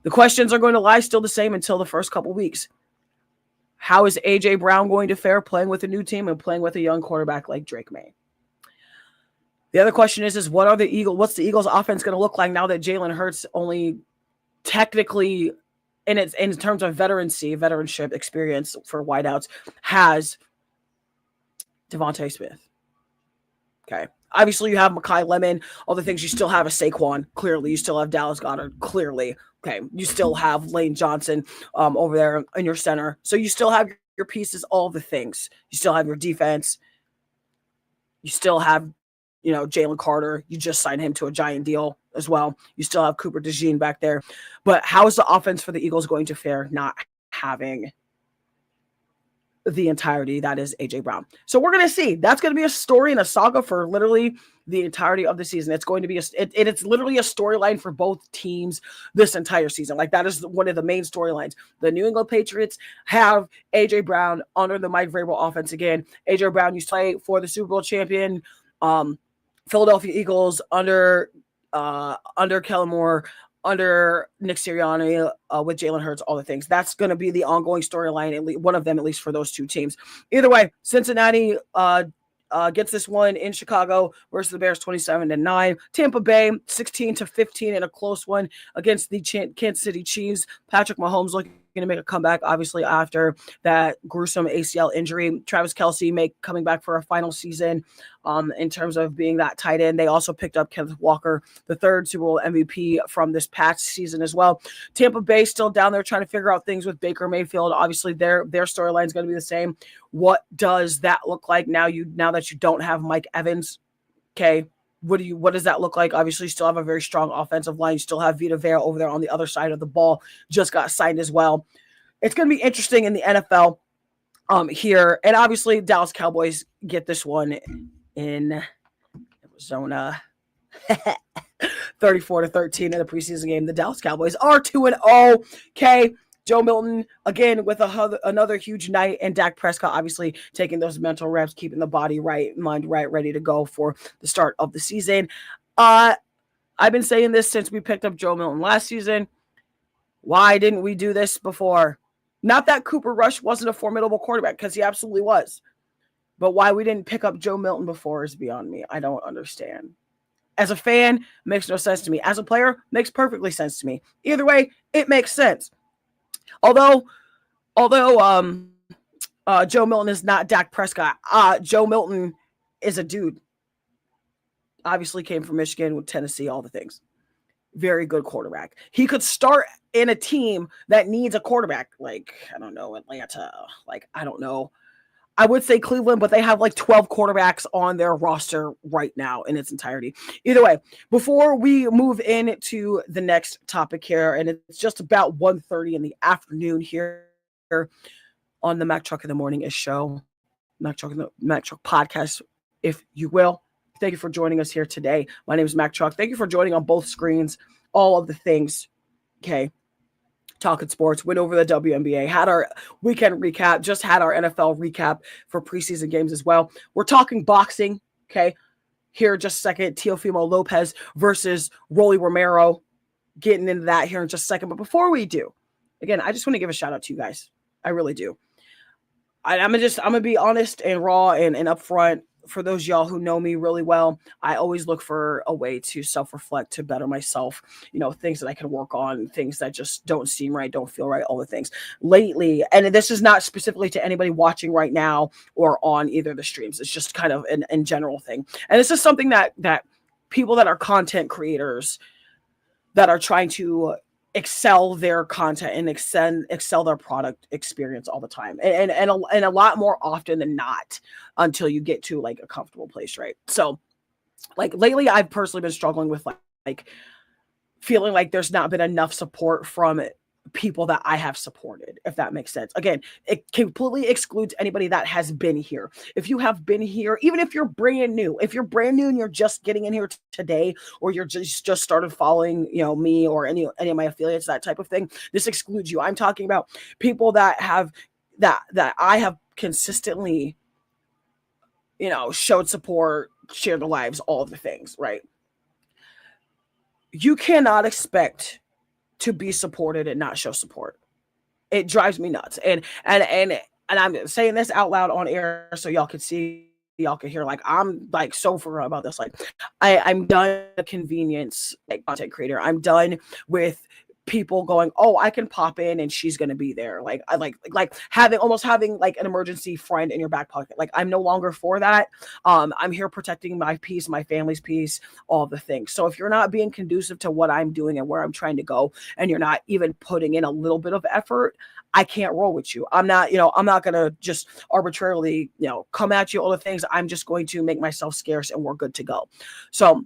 The questions are going to lie still the same until the first couple weeks. How is AJ Brown going to fare playing with a new team and playing with a young quarterback like Drake May? The other question is what's the Eagles offense going to look like now that Jalen Hurts only technically in terms of veteranship experience for wideouts has Devontae Smith. Okay. Obviously you have Mekhi Lemon, all the things. You still have a Saquon, clearly. You still have Dallas Goedert, clearly. Okay, you still have Lane Johnson over there in your center. So you still have your pieces, all the things. You still have your defense. You still have, Jalen Carter. You just signed him to a giant deal as well. You still have Cooper DeJean back there. But how is the offense for the Eagles going to fare not having the entirety that is AJ Brown? So we're going to see. That's going to be a story and a saga for literally the entirety of the season. It's going to be it's literally a storyline for both teams this entire season. Like that is one of the main storylines. The New England Patriots have AJ Brown under the Mike Vrabel offense again. AJ Brown used to play for the Super Bowl champion Philadelphia Eagles under Kellen Moore, under Nick Sirianni, with Jalen Hurts, all the things. That's going to be the ongoing storyline, one of them at least for those two teams. Either way, Cincinnati gets this one in Chicago versus the Bears 27-9. Tampa Bay 16-15 in a close one against the Kansas City Chiefs. Patrick Mahomes looking to make a comeback, obviously, after that gruesome ACL injury. Travis Kelce coming back for a final season in terms of being that tight end. They also picked up Kenneth Walker, the third Super Bowl MVP from this past season as well. Tampa Bay still down there trying to figure out things with Baker Mayfield. Obviously, their storyline is going to be the same. What does that look like now that you don't have Mike Evans? Okay. What does that look like? Obviously, you still have a very strong offensive line. You still have Vita Vea over there on the other side of the ball. Just got signed as well. It's going to be interesting in the NFL here. And obviously, Dallas Cowboys get this one in Arizona. 34-13 in the preseason game. The Dallas Cowboys are 2-0. Okay. Joe Milton, again, with another huge night, and Dak Prescott obviously taking those mental reps, keeping the body right, mind right, ready to go for the start of the season. I I've been saying this since we picked up Joe Milton last season. Why didn't we do this before? Not that Cooper Rush wasn't a formidable quarterback, because he absolutely was. But why we didn't pick up Joe Milton before is beyond me. I don't understand. As a fan, makes no sense to me. As a player, makes perfectly sense to me. Either way, it makes sense. Although Joe Milton is not Dak Prescott. Joe Milton is a dude. Obviously came from Michigan, with Tennessee, all the things. Very good quarterback. He could start in a team that needs a quarterback, like, I don't know, Atlanta, like, I don't know. I would say Cleveland, but they have like 12 quarterbacks on their roster right now in its entirety. Either way, before we move into the next topic here, and it's just about 1:30 in the afternoon here on the Mack Truck in the Morning show, Mack Truck podcast, if you will. Thank you for joining us here today. My name is Mack Truck. Thank you for joining on both screens, all of the things. Okay. Talking sports, went over the WNBA, had our weekend recap, just had our NFL recap for preseason games as well. We're talking boxing, okay? Here in just a second, Teofimo Lopez versus Rolly Romero. Getting into that here in just a second. But before we do, again, I just want to give a shout out to you guys. I really do. I'm gonna be honest and raw and upfront. For those y'all who know me really well, I always look for a way to self-reflect, to better myself, things that I can work on, things that just don't seem right, don't feel right, all the things. Lately, and this is not specifically to anybody watching right now or on either of the streams, it's just kind of an in general thing. And this is something that people that are content creators that are trying to excel their content and excel their product experience all the time, and a lot more often than not, until you get to like a comfortable place, right? So like lately I've personally been struggling with like feeling like there's not been enough support from people that I have supported, if that makes sense. Again, it completely excludes anybody that has been here. If you have been here, even if you're brand new, and you're just getting in here today, or you're just started following, me or any of my affiliates, that type of thing, this excludes you. I'm talking about people that have that I have consistently, showed support, shared their lives, all of the things, right? You cannot expect to be supported and not show support. It drives me nuts. And I'm saying this out loud on air so y'all can see, y'all can hear, like, I'm like so for real about this. Like I'm done with convenience, like content creator. I'm done with people going, oh, I can pop in and she's going to be there. Like I like having like an emergency friend in your back pocket. Like I'm no longer for that. I'm here protecting my peace, my family's peace, all the things. So if you're not being conducive to what I'm doing and where I'm trying to go, and you're not even putting in a little bit of effort, I can't roll with you. I'm not going to just arbitrarily, come at you, all the things. I'm just going to make myself scarce and we're good to go. So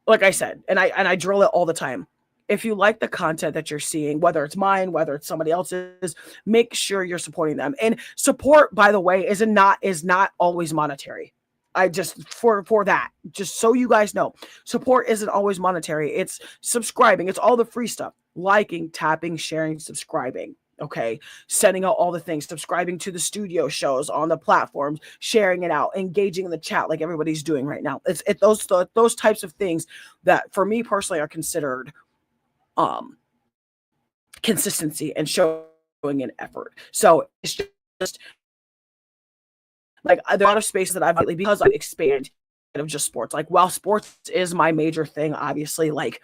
like I said, and I drill it all the time. If you like the content that you're seeing, whether it's mine, whether it's somebody else's, make sure you're supporting them. And support, by the way, is not always monetary. I just for that, just so you guys know, support isn't always monetary. It's subscribing. It's all the free stuff: liking, tapping, sharing, subscribing. Okay, sending out all the things, subscribing to the studio shows on the platforms, sharing it out, engaging in the chat like everybody's doing right now. It's those types of things that, for me personally, are considered consistency and showing an effort. So it's just like there are other spaces that I've lately, because I expand of just sports. Like while sports is my major thing, obviously, like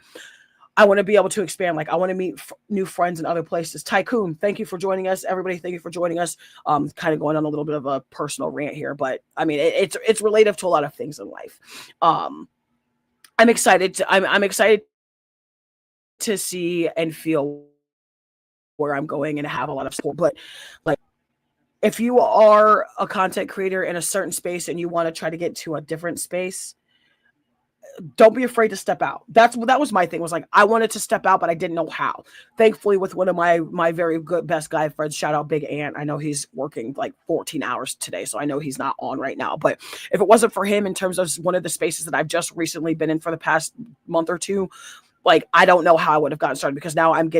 I want to be able to expand. Like I want to meet new friends in other places. Tycoon, thank you for joining us. Everybody, thank you for joining us. Kind of going on a little bit of a personal rant here, but I mean it's related to a lot of things in life. I'm excited to see and feel where I'm going and have a lot of support. But like, if you are a content creator in a certain space and you want to try to get to a different space, don't be afraid to step out. That was my thing, was like, I wanted to step out, but I didn't know how. Thankfully, with one of my very good best guy friends, shout out Big Ant. I know he's working like 14 hours today, so I know he's not on right now. But if it wasn't for him, in terms of one of the spaces that I've just recently been in for the past month or two, like, I don't know how I would have gotten started, because now I'm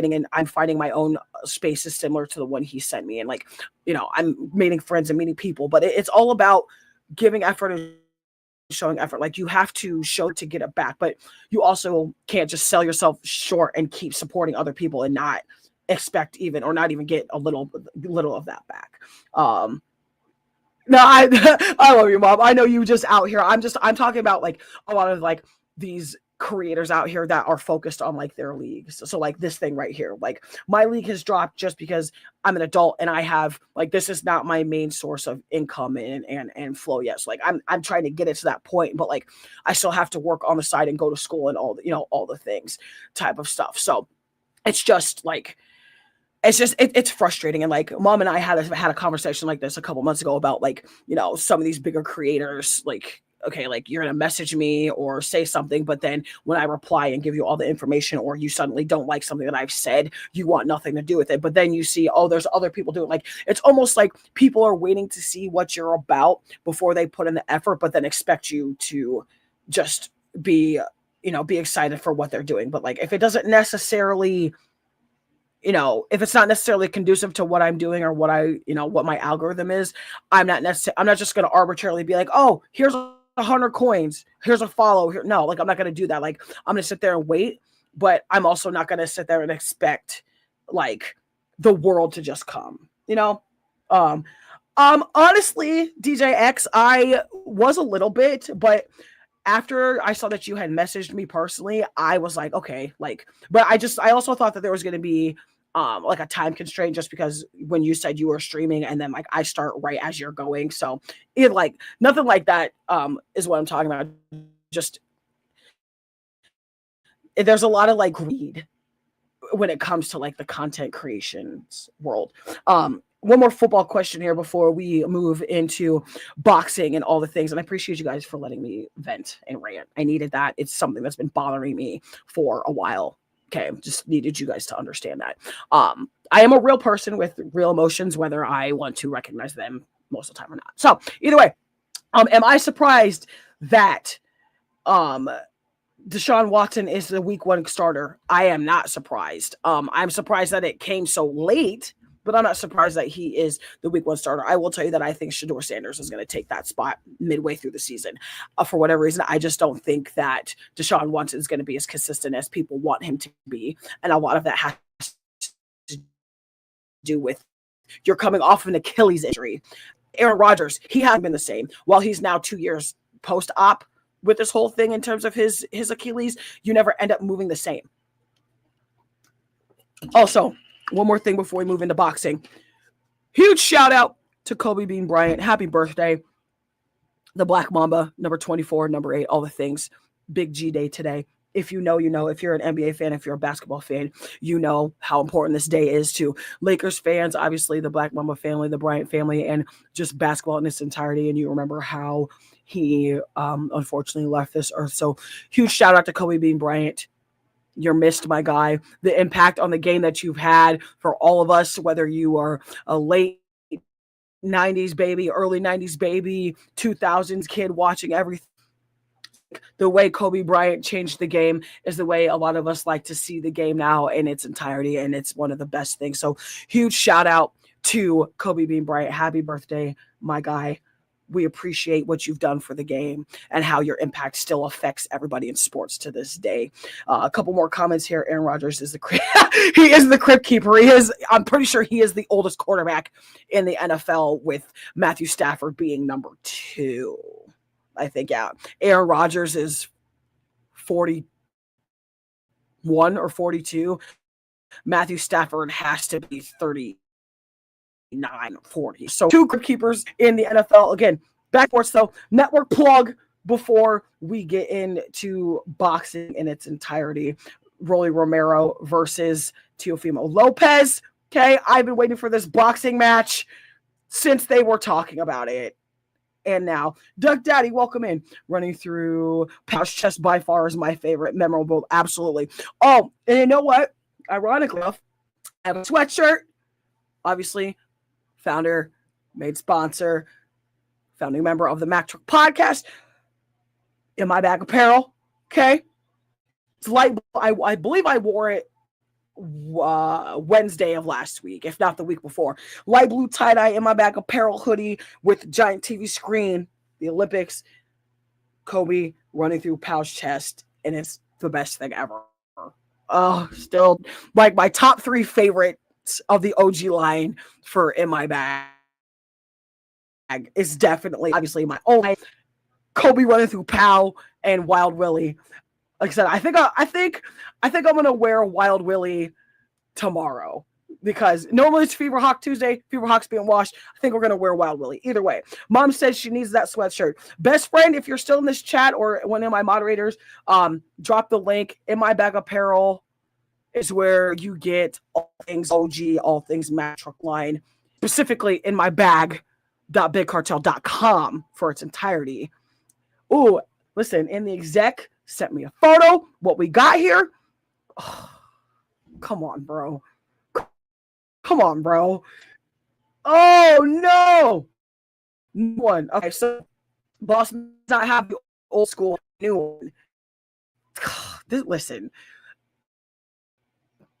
finding my own spaces similar to the one he sent me. And like, I'm meeting friends and meeting people, but it's all about giving effort and showing effort. Like, you have to show to get it back, but you also can't just sell yourself short and keep supporting other people and not expect even or not even get a little of that back. No, I love you, Mom. I know you just out here. I'm talking about like a lot of like these creators out here that are focused on like their leagues. So like this thing right here, like my league has dropped just because I'm an adult and I have like, this is not my main source of income and flow yet. So like I'm trying to get it to that point, but like I still have to work on the side and go to school and all the, all the things type of stuff. So it's just like, it's frustrating. And like Mom and I had a conversation like this a couple months ago about like, some of these bigger creators, like, okay, like you're going to message me or say something, but then when I reply and give you all the information, or you suddenly don't like something that I've said, you want nothing to do with it. But then you see, oh, there's other people doing it. Like, it's almost like people are waiting to see what you're about before they put in the effort, but then expect you to just be excited for what they're doing. But like, if it doesn't necessarily, if it's not necessarily conducive to what I'm doing or what what my algorithm is, I'm not just going to arbitrarily be like, oh, here's 100 coins, here's a follow here. No, like I'm not going to do that. Like, I'm going to sit there and wait, but I'm also not going to sit there and expect like the world to just come, honestly, DJ X, I was a little bit, but after I saw that you had messaged me personally, I was like, okay, like, but I also thought that there was going to be like a time constraint, just because when you said you were streaming and then like I start right as you're going. So it like nothing like that is what I'm talking about. Just there's a lot of like greed when it comes to like the content creations world. One more football question here before we move into boxing and all the things. And I appreciate you guys for letting me vent and rant. I needed that. It's something that's been bothering me for a while. Okay, just needed you guys to understand that. I am a real person with real emotions, whether I want to recognize them most of the time or not. So either way, am I surprised that Deshaun Watson is the week 1 starter? I am not surprised. I'm surprised that it came so late, but I'm not surprised that he is the week 1 starter. I will tell you that I think Shedeur Sanders is going to take that spot midway through the season. For whatever reason, I just don't think that Deshaun Watson is going to be as consistent as people want him to be. And a lot of that has to do with you're coming off of an Achilles injury. Aaron Rodgers, he hasn't been the same. While he's now 2 years post-op with this whole thing in terms of his Achilles, you never end up moving the same. Also, one more thing before we move into boxing. Huge shout out to Kobe Bean Bryant. Happy birthday. The Black Mamba, number 24, number 8, all the things. Big G Day today. If you know, you know. If you're an NBA fan, if you're a basketball fan, you know how important this day is to Lakers fans, obviously the Black Mamba family, the Bryant family, and just basketball in its entirety. And you remember how he unfortunately left this earth. So huge shout out to Kobe Bean Bryant. You're missed, my guy. The impact on the game that you've had for all of us, whether you are a late 90s baby, early 90s baby, 2000s kid watching everything. The way Kobe Bryant changed the game is the way a lot of us like to see the game now in its entirety, and it's one of the best things. So huge shout out to Kobe Bean Bryant. Happy birthday, my guy. We appreciate what you've done for the game and how your impact still affects everybody in sports to this day. A couple more comments here. Aaron Rodgers is he is the crypt keeper. I'm pretty sure he is the oldest quarterback in the NFL, with Matthew Stafford being number 2. I think, yeah. Aaron Rodgers is 41 or 42. Matthew Stafford has to be 39, 40. So 2 crypt keepers in the NFL. Again, back sports though. Network plug before we get into boxing in its entirety. Rolly Romero versus Teofimo Lopez. Okay, I've been waiting for this boxing match since they were talking about it. And now, Duck Daddy, welcome in. Running through Pouch Chest by far is my favorite. Memorable, absolutely. Oh, and you know what? Ironically enough, I have a sweatshirt. Obviously, founder, made sponsor, founding member of the TheeMackTruckPod podcast. In my bag apparel, okay? It's light. I believe I wore it Wednesday of last week, if not the week before. Light blue tie-dye in my bag apparel hoodie with giant TV screen, the Olympics. Kobe running through Pow's chest, and it's the best thing ever. Oh, still like my top 3 favorites of the OG line for In My Bag is definitely obviously my own Kobe running through Pow and Wild Willie. Like I said, I think I'm gonna wear Wild Willie tomorrow because normally it's Fever Hawk Tuesday. Fever Hawk's being washed. I think we're gonna wear Wild Willie. Either way, Mom says she needs that sweatshirt. Best friend, if you're still in this chat or one of my moderators, drop the link. In My Bag Apparel is where you get all things OG, all things Mack Truck line, specifically In My Bag.bigcartel.com for its entirety. Ooh, listen, and the exec sent me a photo. What we got here? Oh, come on, bro. Come on, bro. Oh no. One. Okay, so boss does not have the old school new one. Listen.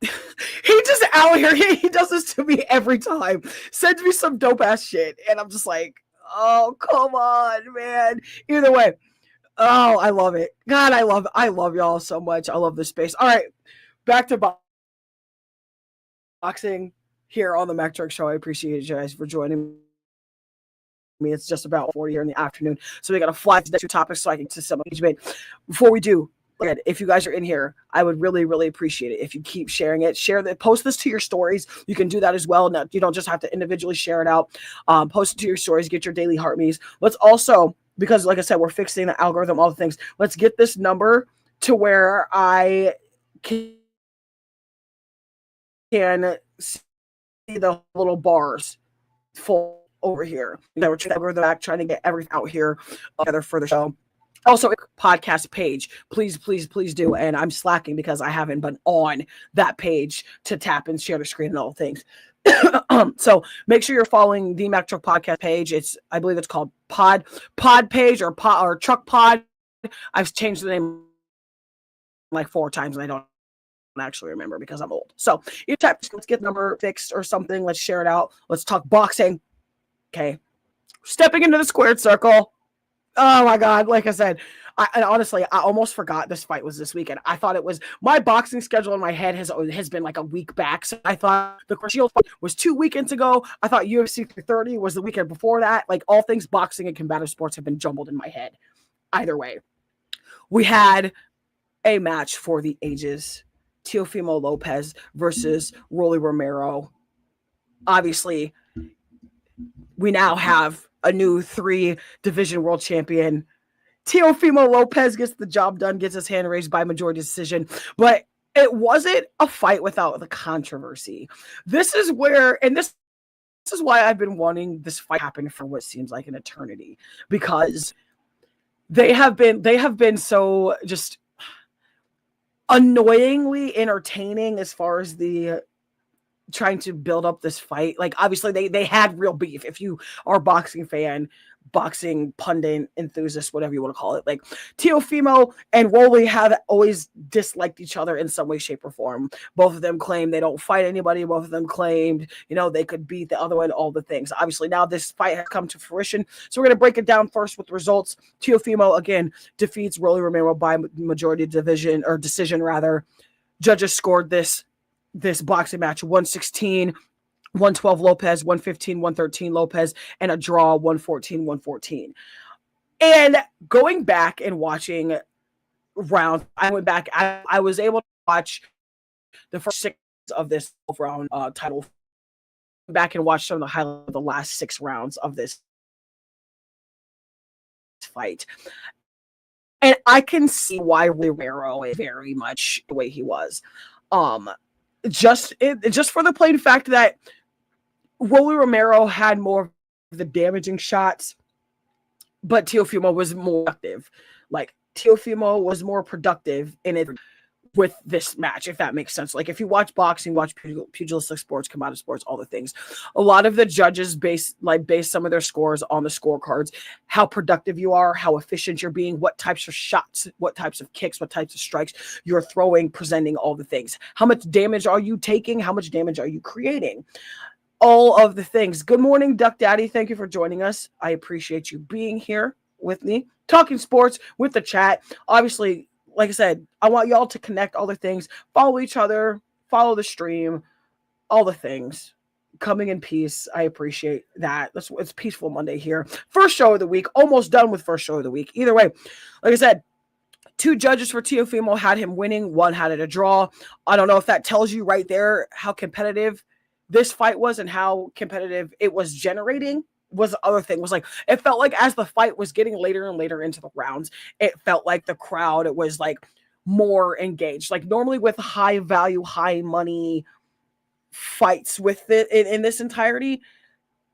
He just out here. He does this to me every time. Sends me some dope ass shit. And I'm just like, oh, come on, man. Either way. Oh, I love it. God, I love y'all so much. I love this space. All right. Back to boxing here on the Mack Truck Show. I appreciate you guys for joining me. It's just about 40 here in the afternoon. So we got to fly to the next 2 topics so I can get to some engagement. Before we do, if you guys are in here, I would really, really appreciate it if you keep sharing it. Post this to your stories. You can do that as well. Now, you don't just have to individually share it out. Post it to your stories. Get your daily heart me's. Let's also, because like I said, we're fixing the algorithm, all the things. Let's get this number to where I can see the little bars full over here. We're trying to get everything out here together for the show. Also, podcast page, please do. And I'm slacking because I haven't been on that page to tap and share the screen and all things. So make sure you're following the Mack Truck Podcast page. I believe it's called Pod Page or Truck Pod. I've changed the name like 4 times and I don't actually remember because I'm old. So you tap, let's get the number fixed or something. Let's share it out. Let's talk boxing. Okay. Stepping into the squared circle. Oh my God. Like I said, I honestly almost forgot this fight was this weekend. I thought it was my boxing schedule in my head has been like a week back. So I thought the Shield fight was 2 weekends ago. I thought UFC 330 was the weekend before that. Like all things boxing and combative sports have been jumbled in my head. Either way, we had a match for the ages. Teofimo Lopez versus Rolly Romero. Obviously, we now have a new 3-division world champion. Teofimo Lopez gets the job done, gets his hand raised by majority decision, but it wasn't a fight without the controversy. This is where, and this is why I've been wanting this fight to happen for what seems like an eternity, because they have been so just annoyingly entertaining as far as the trying to build up this fight. Like obviously they had real beef. If you are a boxing fan, boxing pundit, enthusiast, whatever you want to call it, like Teofimo and Rolly have always disliked each other in some way, shape, or form. Both of them claim they don't fight anybody. Both of them claimed, they could beat the other one, all the things. Obviously now this fight has come to fruition. So we're going to break it down first with the results. Teofimo again defeats Rolly Romero by majority decision. Judges scored this boxing match 116, 112 Lopez, 115, 113 Lopez, and a draw 114, 114. And going back and watching rounds, I went back, I was able to watch the first 6 of this round title. Back and watch some of the highlights of the last 6 rounds of this fight. And I can see why Romero is very much the way he was. Just for the plain fact that Rolly Romero had more of the damaging shots, but Teofimo was more productive. Like Teofimo was more productive in it with this match, if that makes sense. Like if you watch boxing, watch pugilistic sports, combative sports, all the things, a lot of the judges base some of their scores on the scorecards, how productive you are, how efficient you're being, what types of shots, what types of kicks, what types of strikes you're throwing, presenting, all the things. How much damage are you taking? How much damage are you creating? All of the things. Good morning, Duck Daddy. Thank you for joining us. I appreciate you being here. with me, talking sports with the chat. Obviously, like I said, I want y'all to connect all the things, follow each other, follow the stream, all the things. Coming in peace. I appreciate that. It's Peaceful Monday here. First show of the week. Almost done with first show of the week. Either way, like I said, 2 judges for Teofimo had him winning. 1 had it a draw. I don't know if that tells you right there how competitive this fight was and how competitive it was generating. Was the other thing. Was like, it felt like as the fight was getting later and later into the rounds, it felt like the crowd was like more engaged. Like normally with high value, high money fights with it in this entirety,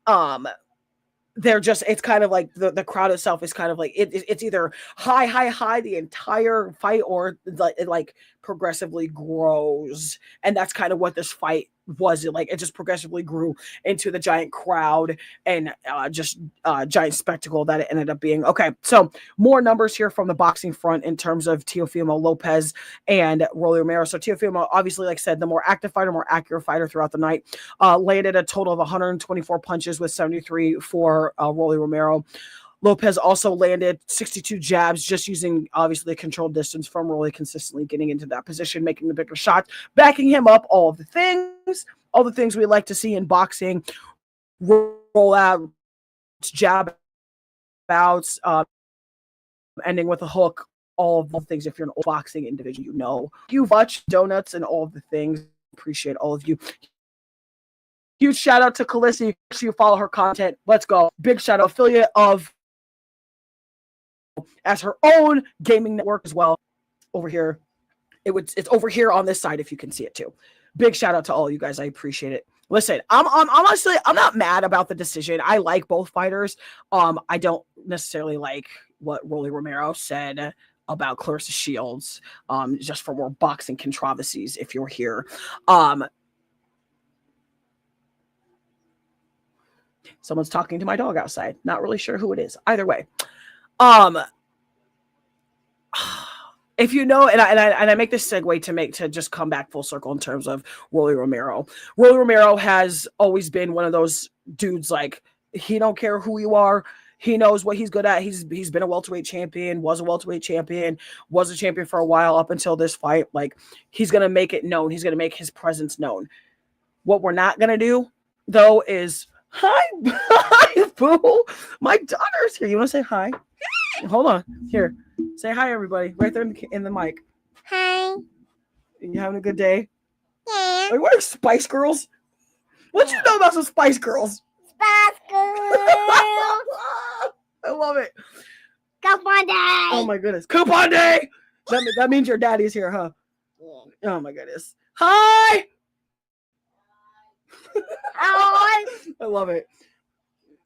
they're just, it's kind of like the crowd itself is kind of like it's either high the entire fight, or it like progressively grows. And that's kind of what this fight was. It just progressively grew into the giant crowd and just giant spectacle that it ended up being. Okay, so more numbers here from the boxing front in terms of Teofimo Lopez and Rolly Romero. So Teofimo, obviously, like I said, the more active fighter, more accurate fighter throughout the night, landed a total of 124 punches with 73 for Rolly Romero. Lopez also landed 62 jabs, just using obviously controlled distance from Rolly, consistently getting into that position, making the bigger shots, backing him up, all the things we like to see in boxing. Roll out, jab outs, ending with a hook, all of the things. If you're an old boxing individual, you know. You watch donuts and all of the things. Appreciate all of you. Huge shout out to Calissa. You follow her content. Let's go. Big shout out, affiliate of as her own gaming network as well. Over here, it's over here on this side if you can see it too. Big shout out to all you guys. I appreciate it. Listen, I'm honestly, I'm not mad about the decision. I like both fighters. I don't necessarily like what Rolly Romero said about Clarissa Shields. Just for more boxing controversies, if you're here. Someone's talking to my dog outside. Not really sure who it is. Either way. If you know, and I make this segue to just come back full circle in terms of Rolly Romero. Rolly Romero has always been one of those dudes, like, he don't care who you are. He knows what he's good at. He's been a welterweight champion, was a welterweight champion, was a champion for a while up until this fight. Like, he's going to make it known. He's going to make his presence known. What we're not going to do, though, is, hi, boo. My daughter's here. You want to say hi? Hold on. Here. Say hi, everybody. Right there in the mic. Hi. You having a good day? Yeah. Are you wearing Spice Girls? What you know about some Spice Girls? Spice Girls. I love it. Coupon day. Oh my goodness. Coupon day. That means your daddy's here, huh? Yeah. Oh my goodness. Hi. Hi. I love it.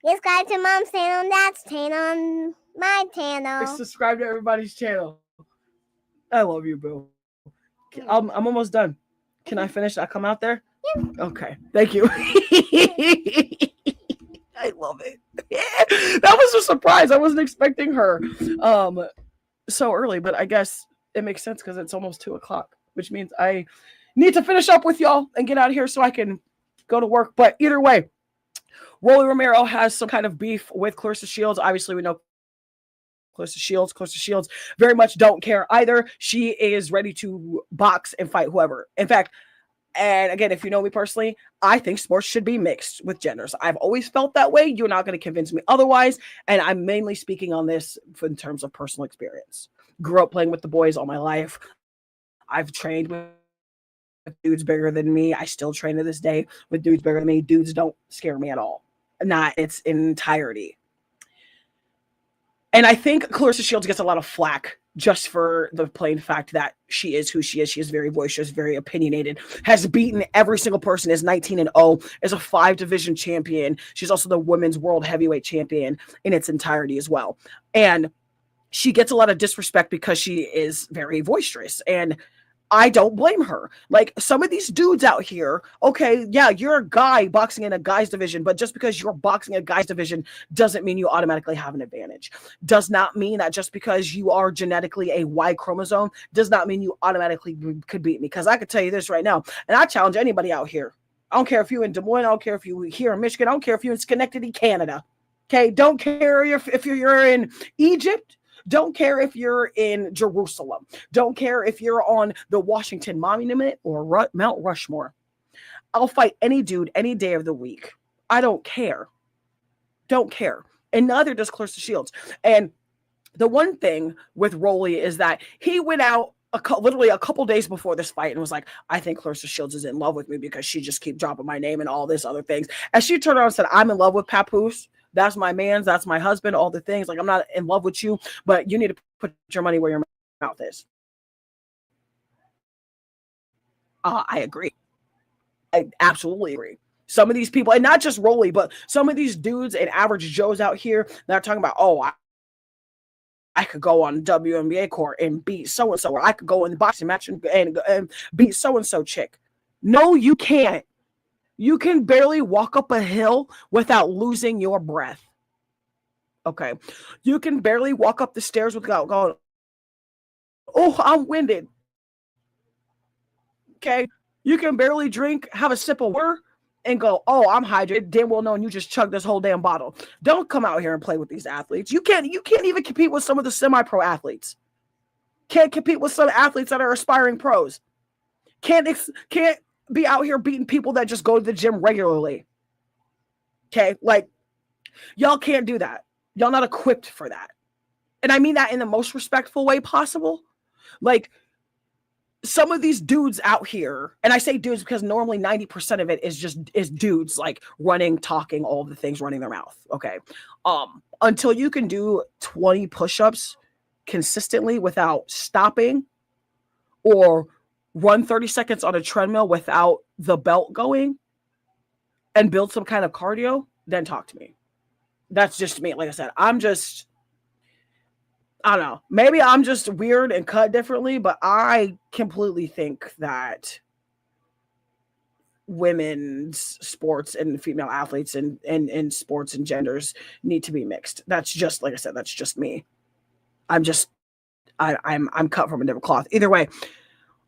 Subscribe to Mom's channel, Dad's channel, my channel. Subscribe to everybody's channel. I love you, boo. I'm almost done. Can I finish? I come out there? Yeah. Okay. Thank you. I love it. That was a surprise. I wasn't expecting her so early, but I guess it makes sense because it's almost 2:00, which means I need to finish up with y'all and get out of here so I can go to work. But either way, Rolly Romero has some kind of beef with Clarissa Shields. Obviously, we know Clarissa Shields very much don't care either. She is ready to box and fight whoever. In fact, and again, if you know me personally, I think sports should be mixed with genders. I've always felt that way. You're not going to convince me otherwise. And I'm mainly speaking on this in terms of personal experience. Grew up playing with the boys all my life. I've trained with dudes bigger than me. I still train to this day with dudes bigger than me. Dudes don't scare me at all. Not its entirety. And I think Clarissa Shields gets a lot of flack just for the plain fact that she is who she is. She is very boisterous, very opinionated, has beaten every single person, is 19-0, is a 5-division champion. She's also the women's world heavyweight champion in its entirety as well. And she gets a lot of disrespect because she is very boisterous. And I don't blame her. Like, some of these dudes out here, okay, yeah, you're a guy boxing in a guy's division, but just because you're boxing a guy's division doesn't mean you automatically have an advantage. Does not mean that just because you are genetically a Y chromosome does not mean you automatically could beat me. Because I could tell you this right now, and I challenge anybody out here. I don't care if you're in Des Moines. I don't care if you're here in Michigan. I don't care if you're in Schenectady, Canada. Okay, don't care if you're in Egypt. Don't care if you're in Jerusalem. Don't care if you're on the Washington Monument or Mount Rushmore. I'll fight any dude any day of the week. I don't care. Don't care. And neither does Clarissa Shields. And the one thing with Rolly is that he went out literally a couple days before this fight and was like, I think Clarissa Shields is in love with me because she just keep dropping my name and all this other things. And she turned around and said, I'm in love with Papoose. That's my man's. That's my husband. All the things. Like, I'm not in love with you, but you need to put your money where your mouth is. I agree. I absolutely agree. Some of these people, and not just Rolly, but some of these dudes and average Joes out here that are talking about, oh, I could go on WNBA court and beat so-and-so, or I could go in the boxing match and beat so-and-so chick. No, you can't. You can barely walk up a hill without losing your breath. Okay. You can barely walk up the stairs without going, oh, I'm winded. Okay. You can barely drink, have a sip of water, and go, oh, I'm hydrated. Damn well knowing you just chugged this whole damn bottle. Don't come out here and play with these athletes. You can't even compete with some of the semi-pro athletes. Can't compete with some athletes that are aspiring pros. Can't be out here beating people that just go to the gym regularly. Okay, like, y'all can't do that. Y'all not equipped for that. And I mean that in the most respectful way possible. Like, some of these dudes out here, and I say dudes because normally 90% of it is dudes like running, talking, all the things, running their mouth. Okay. Until you can do 20 push-ups consistently without stopping, or run 30 seconds on a treadmill without the belt going, and build some kind of cardio, then talk to me. That's just me. Like I said, I don't know. Maybe I'm just weird and cut differently, but I completely think that women's sports and female athletes and sports and genders need to be mixed. That's just, like I said, that's just me. I'm cut from a different cloth. Either way,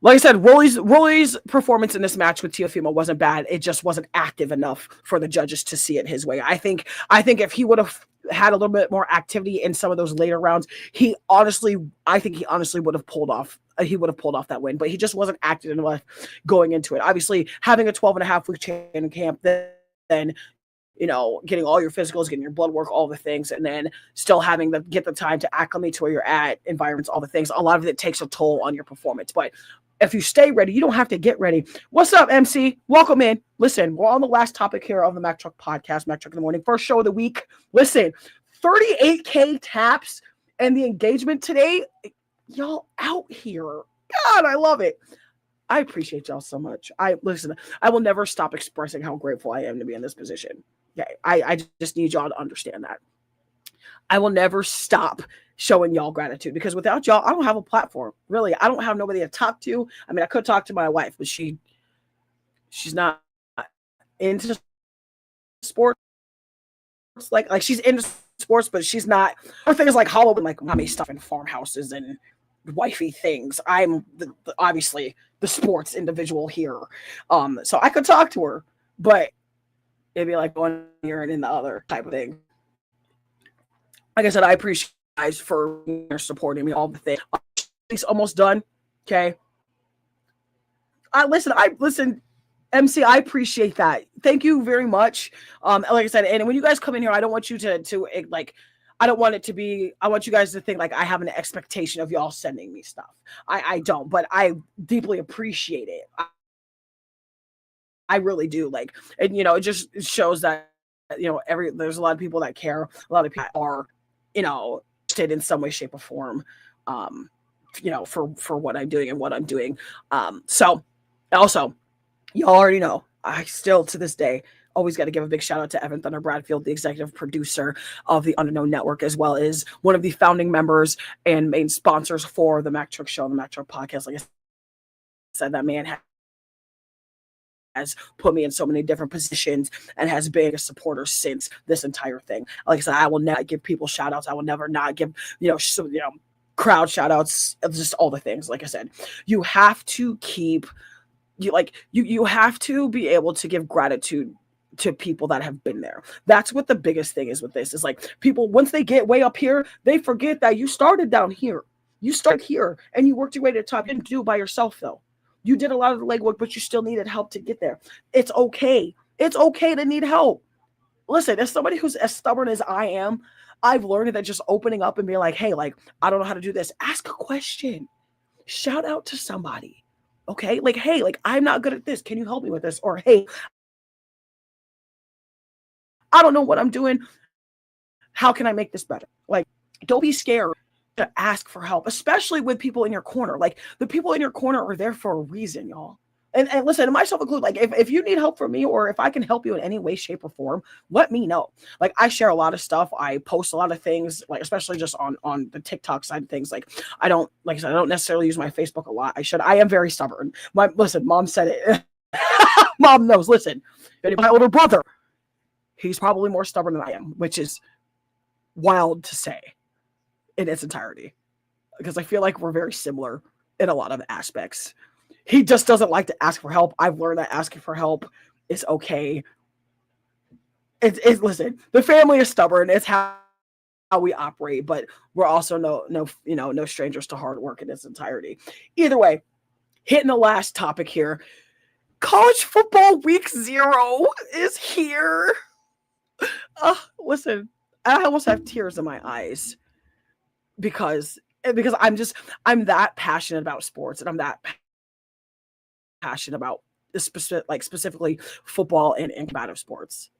like I said, Rolly's performance in this match with Teofimo wasn't bad. It just wasn't active enough for the judges to see it his way. I think if he would have had a little bit more activity in some of those later rounds, he honestly would have pulled off. He would have pulled off that win, but he just wasn't active enough going into it. Obviously, having a 12.5-week training camp, then getting all your physicals, getting your blood work, all the things, and then still having to get the time to acclimate to where you're at, environments, all the things. A lot of it takes a toll on your performance, but if you stay ready, you don't have to get ready. What's up, MC? Welcome in. Listen, we're on the last topic here of the Mack Truck podcast, Mack Truck in the Morning. First show of the week. Listen, 38K taps and the engagement today. Y'all out here. God, I love it. I appreciate y'all so much. I will never stop expressing how grateful I am to be in this position. Okay, I just need y'all to understand that. I will never stop showing y'all gratitude, because without y'all, I don't have a platform. Really, I don't have nobody to talk to. I mean, I could talk to my wife, but she's not into sports. Like she's into sports, but she's not. Her thing is like Halloween, like mommy stuff in farmhouses and wifey things. I'm obviously the sports individual here. So I could talk to her, but it'd be like one ear and in the other type of thing. Like I said, I appreciate you guys for supporting me, all the things. It's almost done. Okay. I listen, MC, I appreciate that. Thank you very much. Like I said, and when you guys come in here, I don't want you to like, I don't want it to be, I want you guys to think like I have an expectation of y'all sending me stuff. I don't, but I deeply appreciate it. I really do. Like, and it just shows that, there's a lot of people that care. A lot of people are, interested in some way, shape, or form, for what I'm doing and what I'm doing. So also, y'all already know, I still to this day always got to give a big shout out to Evan Thunder Bradfield, the executive producer of the Unknown Network, as well as one of the founding members and main sponsors for the Mack Truck Show and the Mack Truck Podcast. Like I said, that man has put me in so many different positions and has been a supporter since this entire thing. Like I said, I will not give people shout outs. I will never not give, crowd shout outs, just all the things. Like I said, you have to keep, you have to be able to give gratitude to people that have been there. That's what the biggest thing is with this, is like people, once they get way up here, they forget that you started down here. You started here and you worked your way to the top. You didn't do it by yourself though. You did a lot of the legwork, but you still needed help to get there. It's okay. It's okay to need help. Listen, as somebody who's as stubborn as I am, I've learned that just opening up and being like, hey, like, I don't know how to do this. Ask a question. Shout out to somebody. Okay? Like, hey, like, I'm not good at this. Can you help me with this? Or, hey, I don't know what I'm doing. How can I make this better? Like, don't be scared to ask for help, especially with people in your corner. Like, the people in your corner are there for a reason, y'all. And listen, myself included, like, if you need help from me, or if I can help you in any way, shape, or form, let me know. Like, I share a lot of stuff. I post a lot of things, like, especially just on the TikTok side of things. Like, I don't necessarily use my Facebook a lot. I should. I am very stubborn. Listen, mom said it. Mom knows. Listen, my older brother, he's probably more stubborn than I am, which is wild to say in its entirety, because I feel like we're very similar in a lot of aspects. He just doesn't like to ask for help. I've learned that asking for help is okay. Listen, the family is stubborn. It's how we operate, but we're also no strangers to hard work in its entirety. Either way, hitting the last topic here. College football week 0 is here. Listen, I almost have tears in my eyes because I'm that passionate about sports, and I'm that passionate about specifically football and combative sports.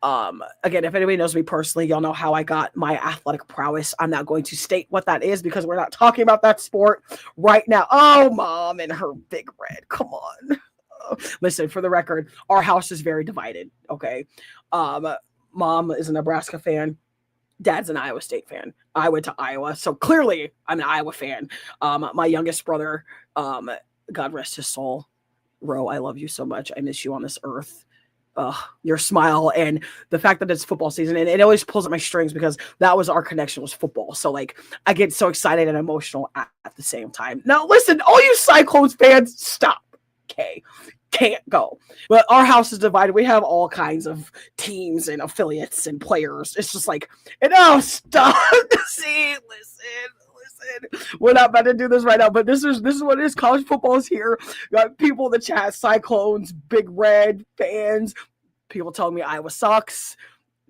Again, if anybody knows me personally, y'all know how I got my athletic prowess. I'm not going to state what that is because we're not talking about that sport right now. Oh, mom and her big red. Come on. Listen, for the record, our house is very divided. Okay. Mom is a Nebraska fan. Dad's an Iowa State fan. I went to Iowa, so clearly I'm an Iowa fan. My youngest brother, God rest his soul, Ro, I love you so much. I miss you on this earth. Your smile and the fact that it's football season, and it always pulls at my strings because that was our connection, was football. So like I get so excited and emotional at the same time. Now listen, all you Cyclones fans, stop. Okay. Can't go. But our house is divided. We have all kinds of teams and affiliates and players. It's just like, stop. See, listen. We're not about to do this right now, but this is what it is. College football is here. We got people in the chat, Cyclones, Big Red fans. People telling me Iowa sucks.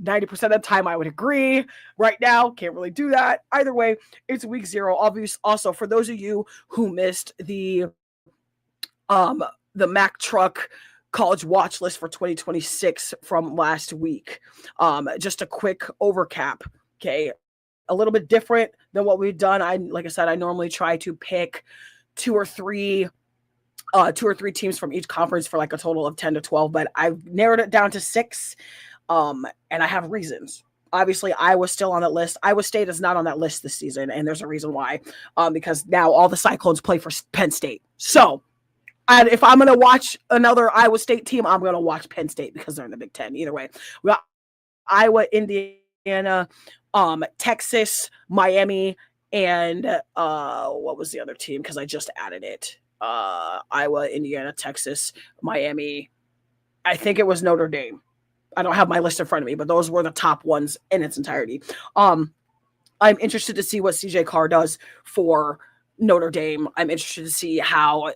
90% of the time I would agree. Right now, can't really do that. Either way, it's week 0. Obviously, also for those of you who missed the Mack Truck college watch list for 2026 from last week. Just a quick overcap. Okay. A little bit different than what we've done. Like I said, I normally try to pick two or three teams from each conference for like a total of 10 to 12, but I've narrowed it down to 6. And I have reasons. Obviously, Iowa's still on that list. Iowa State is not on that list this season, and there's a reason why. Because now all the Cyclones play for Penn State. So, and if I'm going to watch another Iowa State team, I'm going to watch Penn State because they're in the Big Ten. Either way, we got Iowa, Indiana, Texas, Miami, and what was the other team? Because I just added it. Iowa, Indiana, Texas, Miami. I think it was Notre Dame. I don't have my list in front of me, but those were the top ones in its entirety. I'm interested to see what CJ Carr does for Notre Dame. I'm interested to see how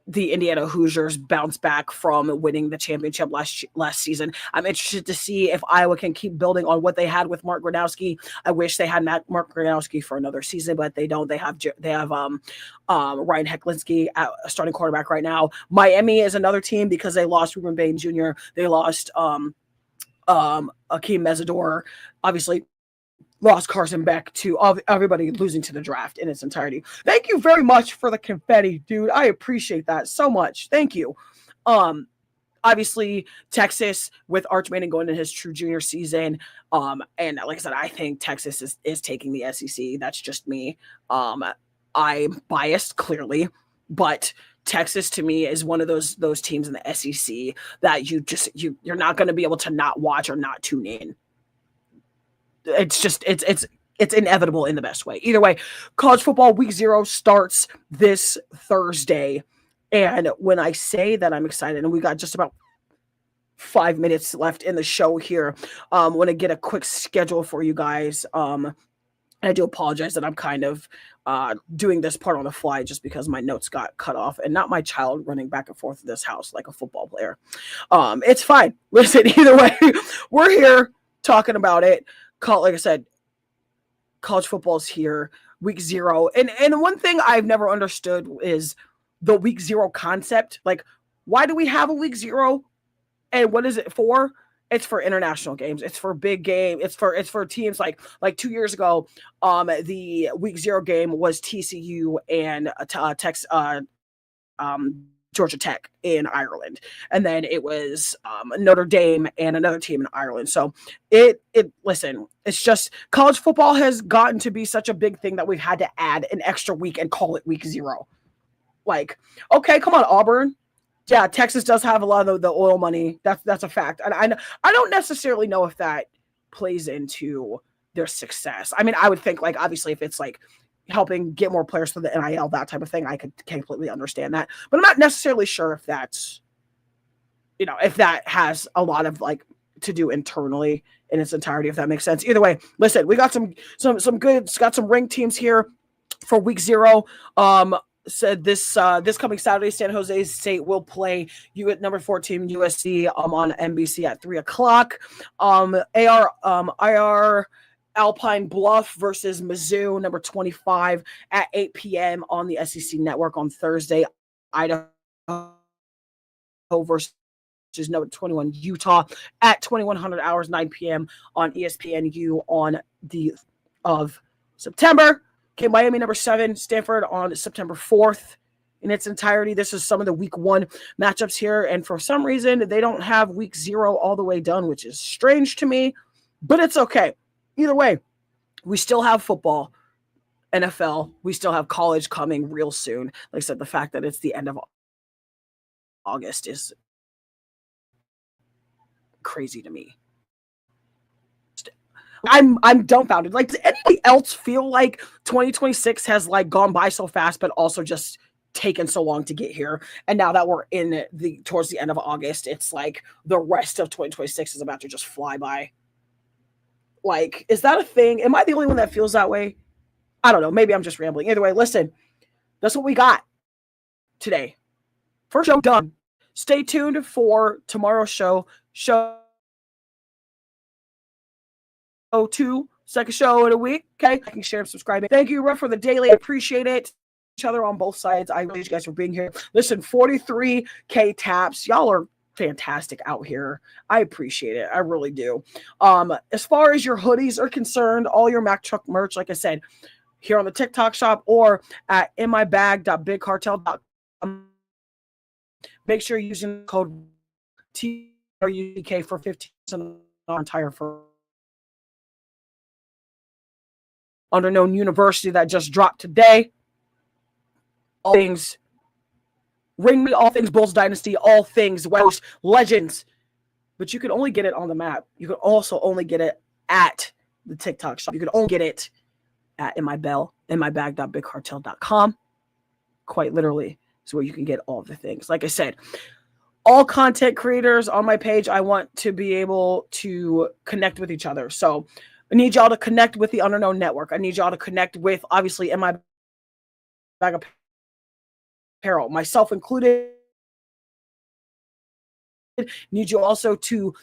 the Indiana Hoosiers bounce back from winning the championship last season. I'm interested to see if Iowa can keep building on what they had with Mark Gronowski. I wish they had Mark Gronowski for another season, but they don't. They have Ryan Hecklinski at starting quarterback right now. Miami is another team because they lost Ruben Bain Jr. They lost Akeem Mesidor. Obviously, lost Carson Beck to everybody losing to the draft in its entirety. Thank you very much for the confetti, dude. I appreciate that so much. Thank you. Obviously, Texas with Arch Manning going into his true junior season. And like I said, I think Texas is taking the SEC. That's just me. I'm biased, clearly, but Texas to me is one of those teams in the SEC that you're not going to be able to not watch or not tune in. It's just it's inevitable in the best way. Either way, college football week 0 starts this Thursday. And when I say that I'm excited, and we got just about 5 minutes left in the show here. Want to get a quick schedule for you guys. I do apologize that I'm kind of doing this part on the fly just because my notes got cut off and not my child running back and forth in this house like a football player. It's fine. Listen, either way, we're here talking about it. Like I said, college football is here, week 0. And one thing I've never understood is the week 0 concept. Like, why do we have a week 0? And what is it for? It's for international games. It's for big game. It's for teams like 2 years ago. The week 0 game was TCU and Georgia Tech in Ireland, and then it was Notre Dame and another team in Ireland. So listen, it's just college football has gotten to be such a big thing that we've had to add an extra week and call it week 0. Like, okay, come on, Auburn. Yeah, Texas does have a lot of the oil money. That's a fact. And I don't necessarily know if that plays into their success. I mean, I would think, like, obviously if it's like helping get more players for the NIL, that type of thing, I could completely understand that. But I'm not necessarily sure if that's, if that has a lot of like to do internally in its entirety, if that makes sense. Either way, listen, we got some good, got some ranked teams here for week 0. Said this coming Saturday, San Jose State will play you at number 14 USC on NBC at 3:00. IR Alpine Bluff versus Mizzou, number 25 at 8 p.m. on the SEC Network on Thursday. Idaho versus number 21 Utah at 2100 hours 9 p.m. on ESPNU on the of September. Okay, Miami number 7, Stanford on September 4th in its entirety. This is some of the week 1 matchups here, and for some reason they don't have week 0 all the way done, which is strange to me, but it's okay. Either way, we still have football, NFL, we still have college coming real soon. Like I said, the fact that it's the end of August is crazy to me. I'm dumbfounded. Like, does anybody else feel like 2026 has like gone by so fast, but also just taken so long to get here? And now that we're towards the end of August, it's like the rest of 2026 is about to just fly by. Like, is that a thing? Am I the only one that feels that way? I don't know. Maybe I'm just rambling. Either way, listen, that's what we got today. First show done. Stay tuned for tomorrow's show. Show 2, second show in a week. Okay, I can share and subscribe. Thank you, Ruff, for the daily. I appreciate it. Each other on both sides. I really you guys for being here. Listen, 43K taps. Y'all are fantastic out here. I appreciate it. I really do. As far as your hoodies are concerned, all your Mac Truck merch, like I said, here on the TikTok shop or at inmybag.bigcartel.com. Make sure you're using the code TRUK for 15% on our entire firm. Underknown University that just dropped today. All things Ring Me, all things Bulls Dynasty, all things Welsh Legends. But you can only get it on the map. You can also only get it at the TikTok shop. You can only get it at inmybag.bigcartel.com. Quite literally is where you can get all the things. Like I said, all content creators on my page, I want to be able to connect with each other. So I need y'all to connect with the Underknown Network. I need y'all to connect with, obviously, In My Bag Apparel, myself included. Need you also to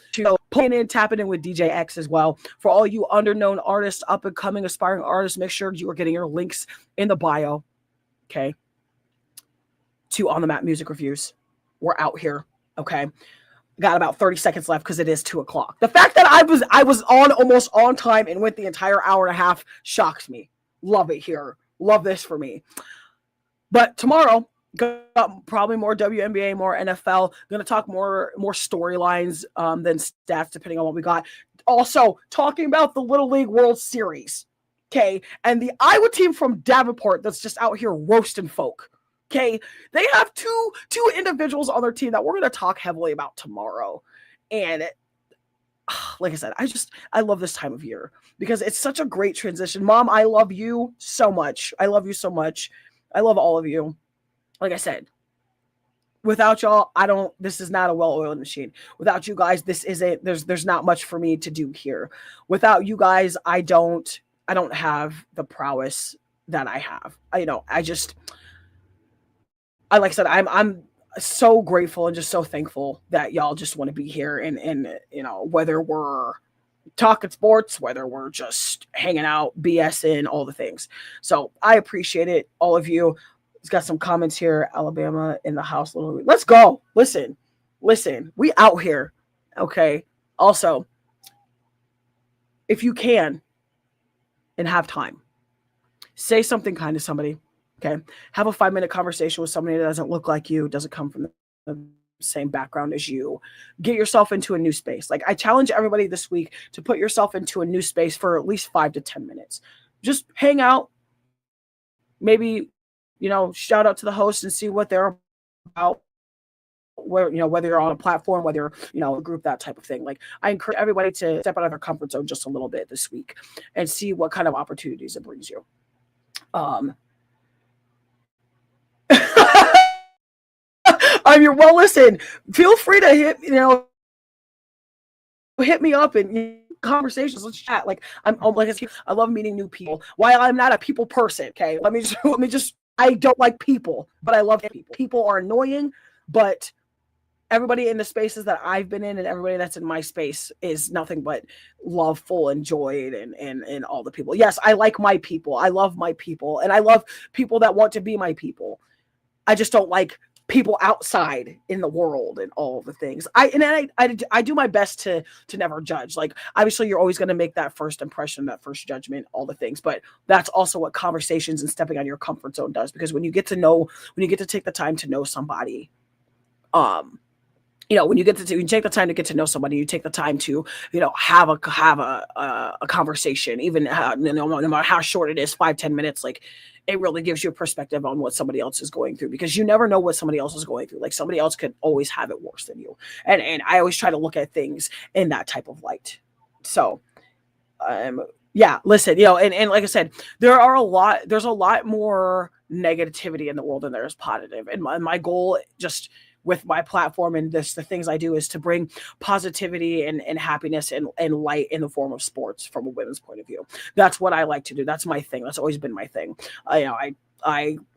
put in, tapping in with DJ X as well. For all you underknown artists, up and coming, aspiring artists, make sure you are getting your links in the bio. Okay. To On the Map music reviews. We're out here. Okay. Got about 30 seconds left because it is 2:00. The fact that I was on almost on time and went the entire hour and a half shocks me. Love it here. Love this for me. But tomorrow, got probably more WNBA, more NFL. Going to talk more storylines than stats, depending on what we got. Also, talking about the Little League World Series. Okay. And the Iowa team from Davenport that's just out here roasting folk. Okay, they have two individuals on their team that we're going to talk heavily about tomorrow. And like I said, I love this time of year because it's such a great transition. Mom, I love you so much. I love you so much. I love all of you. Like I said, without y'all, this is not a well-oiled machine. Without you guys, there's not much for me to do here. Without you guys, I don't have the prowess that I have. Like I said, I'm so grateful and just so thankful that y'all just want to be here, and whether we're talking sports, whether we're just hanging out, BSing, all the things. So I appreciate it, all of you. He's got some comments here. Alabama in the house. Let's go. Listen, we out here. Okay. Also, if you can and have time, say something kind to somebody. Okay. Have a 5-minute conversation with somebody that doesn't look like you, doesn't come from the same background as you. Get yourself into a new space. Like, I challenge everybody this week to put yourself into a new space for at least 5 to 10 minutes. Just hang out. Maybe, shout out to the host and see what they're about. Whether you're on a platform, whether a group, that type of thing. Like, I encourage everybody to step out of their comfort zone just a little bit this week and see what kind of opportunities it brings you. Listen, feel free to hit me up and conversations. Let's chat. Like, I love meeting new people. While I'm not a people person, okay, let me just I don't like people, but I love people. People are annoying, but everybody in the spaces that I've been in and everybody that's in my space is nothing but loveful and joy and all the people. Yes, I like my people. I love my people, and I love people that want to be my people. I just don't like people outside in the world and all the things. I do my best to never judge. Like, obviously you're always going to make that first impression, that first judgment, all the things, but that's also what conversations and stepping out of your comfort zone does. Because when you get to take the time to know somebody, when you take the time to get to know somebody, you take the time to, have a conversation, even no matter how short it is, 5-10 minutes, like, it really gives you a perspective on what somebody else is going through, because you never know what somebody else is going through. Like, somebody else could always have it worse than you. And I always try to look at things in that type of light. So, yeah, listen, and like I said, there's a lot more negativity in the world than there is positive. And my goal, just with my platform and the things I do, is to bring positivity and happiness and light in the form of sports from a women's point of view. That's what I like to do. That's my thing. That's always been my thing. I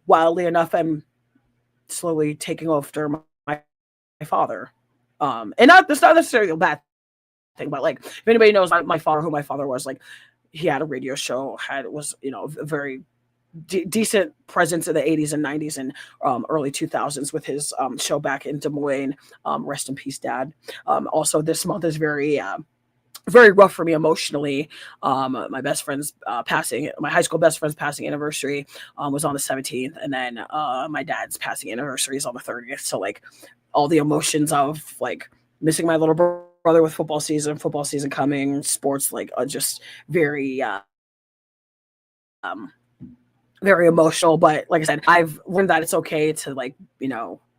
wildly enough, am slowly taking after my father. And that's not necessarily a bad thing, but like, if anybody knows my father, who my father was, like, he had a radio show, was a very decent presence in the 80s and 90s and early 2000s with his show back in Des Moines. Rest in peace, Dad. Also, this month is very rough for me emotionally. My best friend's passing, my high school best friend's passing anniversary was on the 17th, and then my dad's passing anniversary is on the 30th. So, like, all the emotions of, like, missing my little brother with football season coming, sports, like, just very very emotional. But like I said, I've learned that it's okay to, like,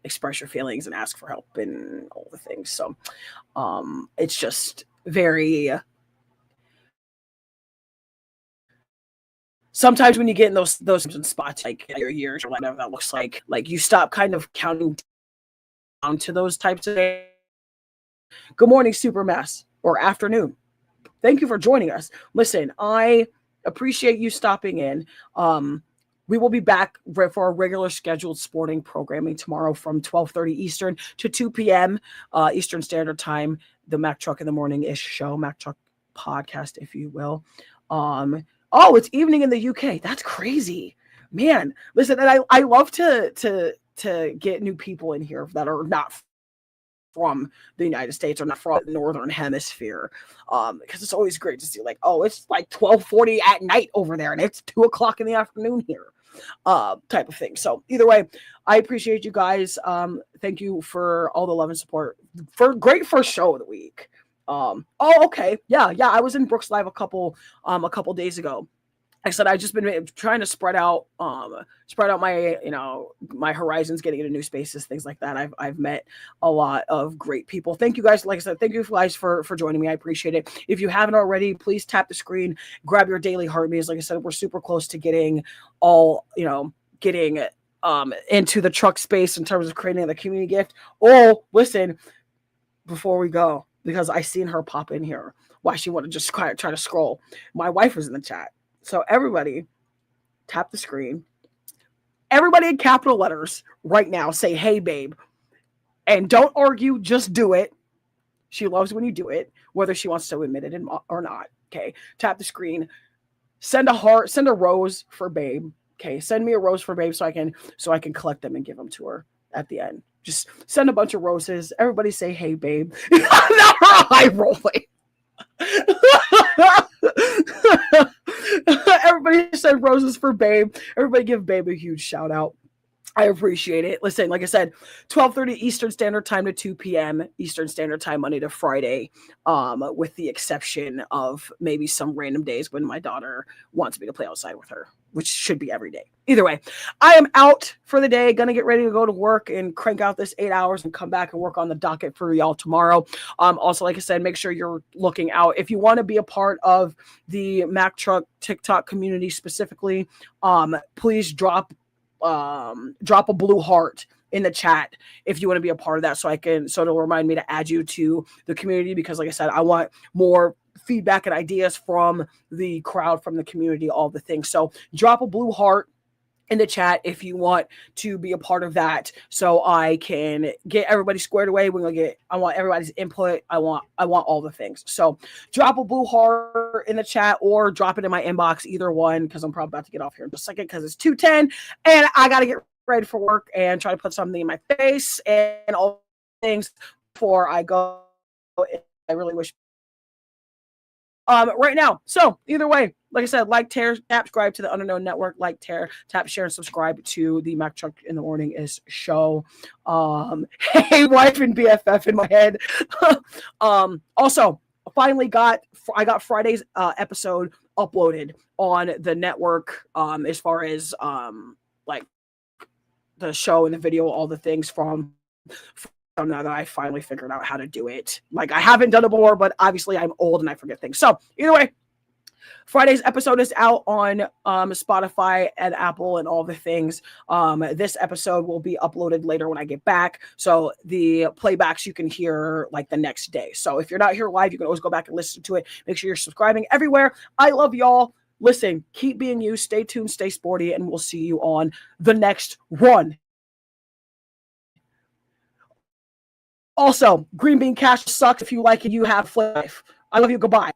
express your feelings and ask for help and all the things. So it's just very, sometimes when you get in those spots, like your years or whatever that looks like you stop kind of counting down to those types of days. Good morning, Supermass, or afternoon. Thank you for joining us. Listen, I appreciate you stopping in. We will be back for our regular scheduled sporting programming tomorrow from 12:30 Eastern to 2 p.m. Eastern Standard Time. The Mack Truck in the Morning-ish show, Mack Truck podcast, if you will. Oh, it's evening in the UK. That's crazy, man. Listen, and I love to get new people in here that are not from the United States or not from the Northern Hemisphere, because it's always great to see, like, oh, it's like 12:40 at night over there and it's 2:00 in the afternoon here, type of thing. So either way, I appreciate you guys. Thank you for all the love and support for great first show of the week. Oh, okay, yeah, I was in Brooks Live a couple days ago. Like I said, I've just been trying to spread out my, my horizons, getting into new spaces, things like that. I've met a lot of great people. Thank you guys. Like I said, thank you guys for joining me. I appreciate it. If you haven't already, please tap the screen, grab your daily heartbeats. Like I said, we're super close to getting into the truck space in terms of creating the community gift. Oh, listen, before we go, because I seen her pop in here, why she wanted to just try to scroll. My wife was in the chat. So everybody, tap the screen. Everybody in capital letters right now say, hey, babe. And don't argue, just do it. She loves when you do it, whether she wants to admit it or not. Okay, tap the screen. Send a heart, send a rose for babe. Okay, send me a rose for babe so I can collect them and give them to her at the end. Just send a bunch of roses. Everybody say, hey, babe. Now her eye rolling. Everybody send roses for babe. Everybody give babe a huge shout out. I appreciate it. Listen, like I said, 12:30 Eastern Standard Time to 2 p.m. Eastern Standard Time, Monday to Friday, with the exception of maybe some random days when my daughter wants me to play outside with her, which should be every day. Either way, I am out for the day. Gonna get ready to go to work and crank out this 8 hours and come back and work on the docket for y'all tomorrow. Also, like I said, make sure you're looking out. If you want to be a part of the Mack Truck TikTok community specifically, please drop a blue heart in the chat if you want to be a part of that, so it'll remind me to add you to the community, because like I said, I want more feedback and ideas from the crowd, from the community, all the things. So drop a blue heart in the chat if you want to be a part of that, so I can get everybody squared away. I want everybody's input. I want all the things. So drop a blue heart in the chat or drop it in my inbox, either one, because I'm probably about to get off here in just a second because it's 2:10 and I got to get ready for work and try to put something in my face and all things before I go. I really wish right now. So either way, like I said, like, tap, subscribe to the Unknown Network, tap, share, and subscribe to the Mack Truck in the Morning is show. Hey, wife and BFF in my head. Also, finally I got Friday's episode uploaded on the network, as far as like the show and the video, all the things from now that I finally figured out how to do it. Like, I haven't done it before, but obviously I'm old and I forget things. So either way, Friday's episode is out on Spotify and Apple and all the things. This episode will be uploaded later when I get back. So the playbacks you can hear like the next day. So if you're not here live, you can always go back and listen to it. Make sure you're subscribing everywhere. I love y'all. Listen, keep being you. Stay tuned, stay sporty, and we'll see you on the next one. Also, green bean cash sucks. If you like it, you have life. I love you. Goodbye.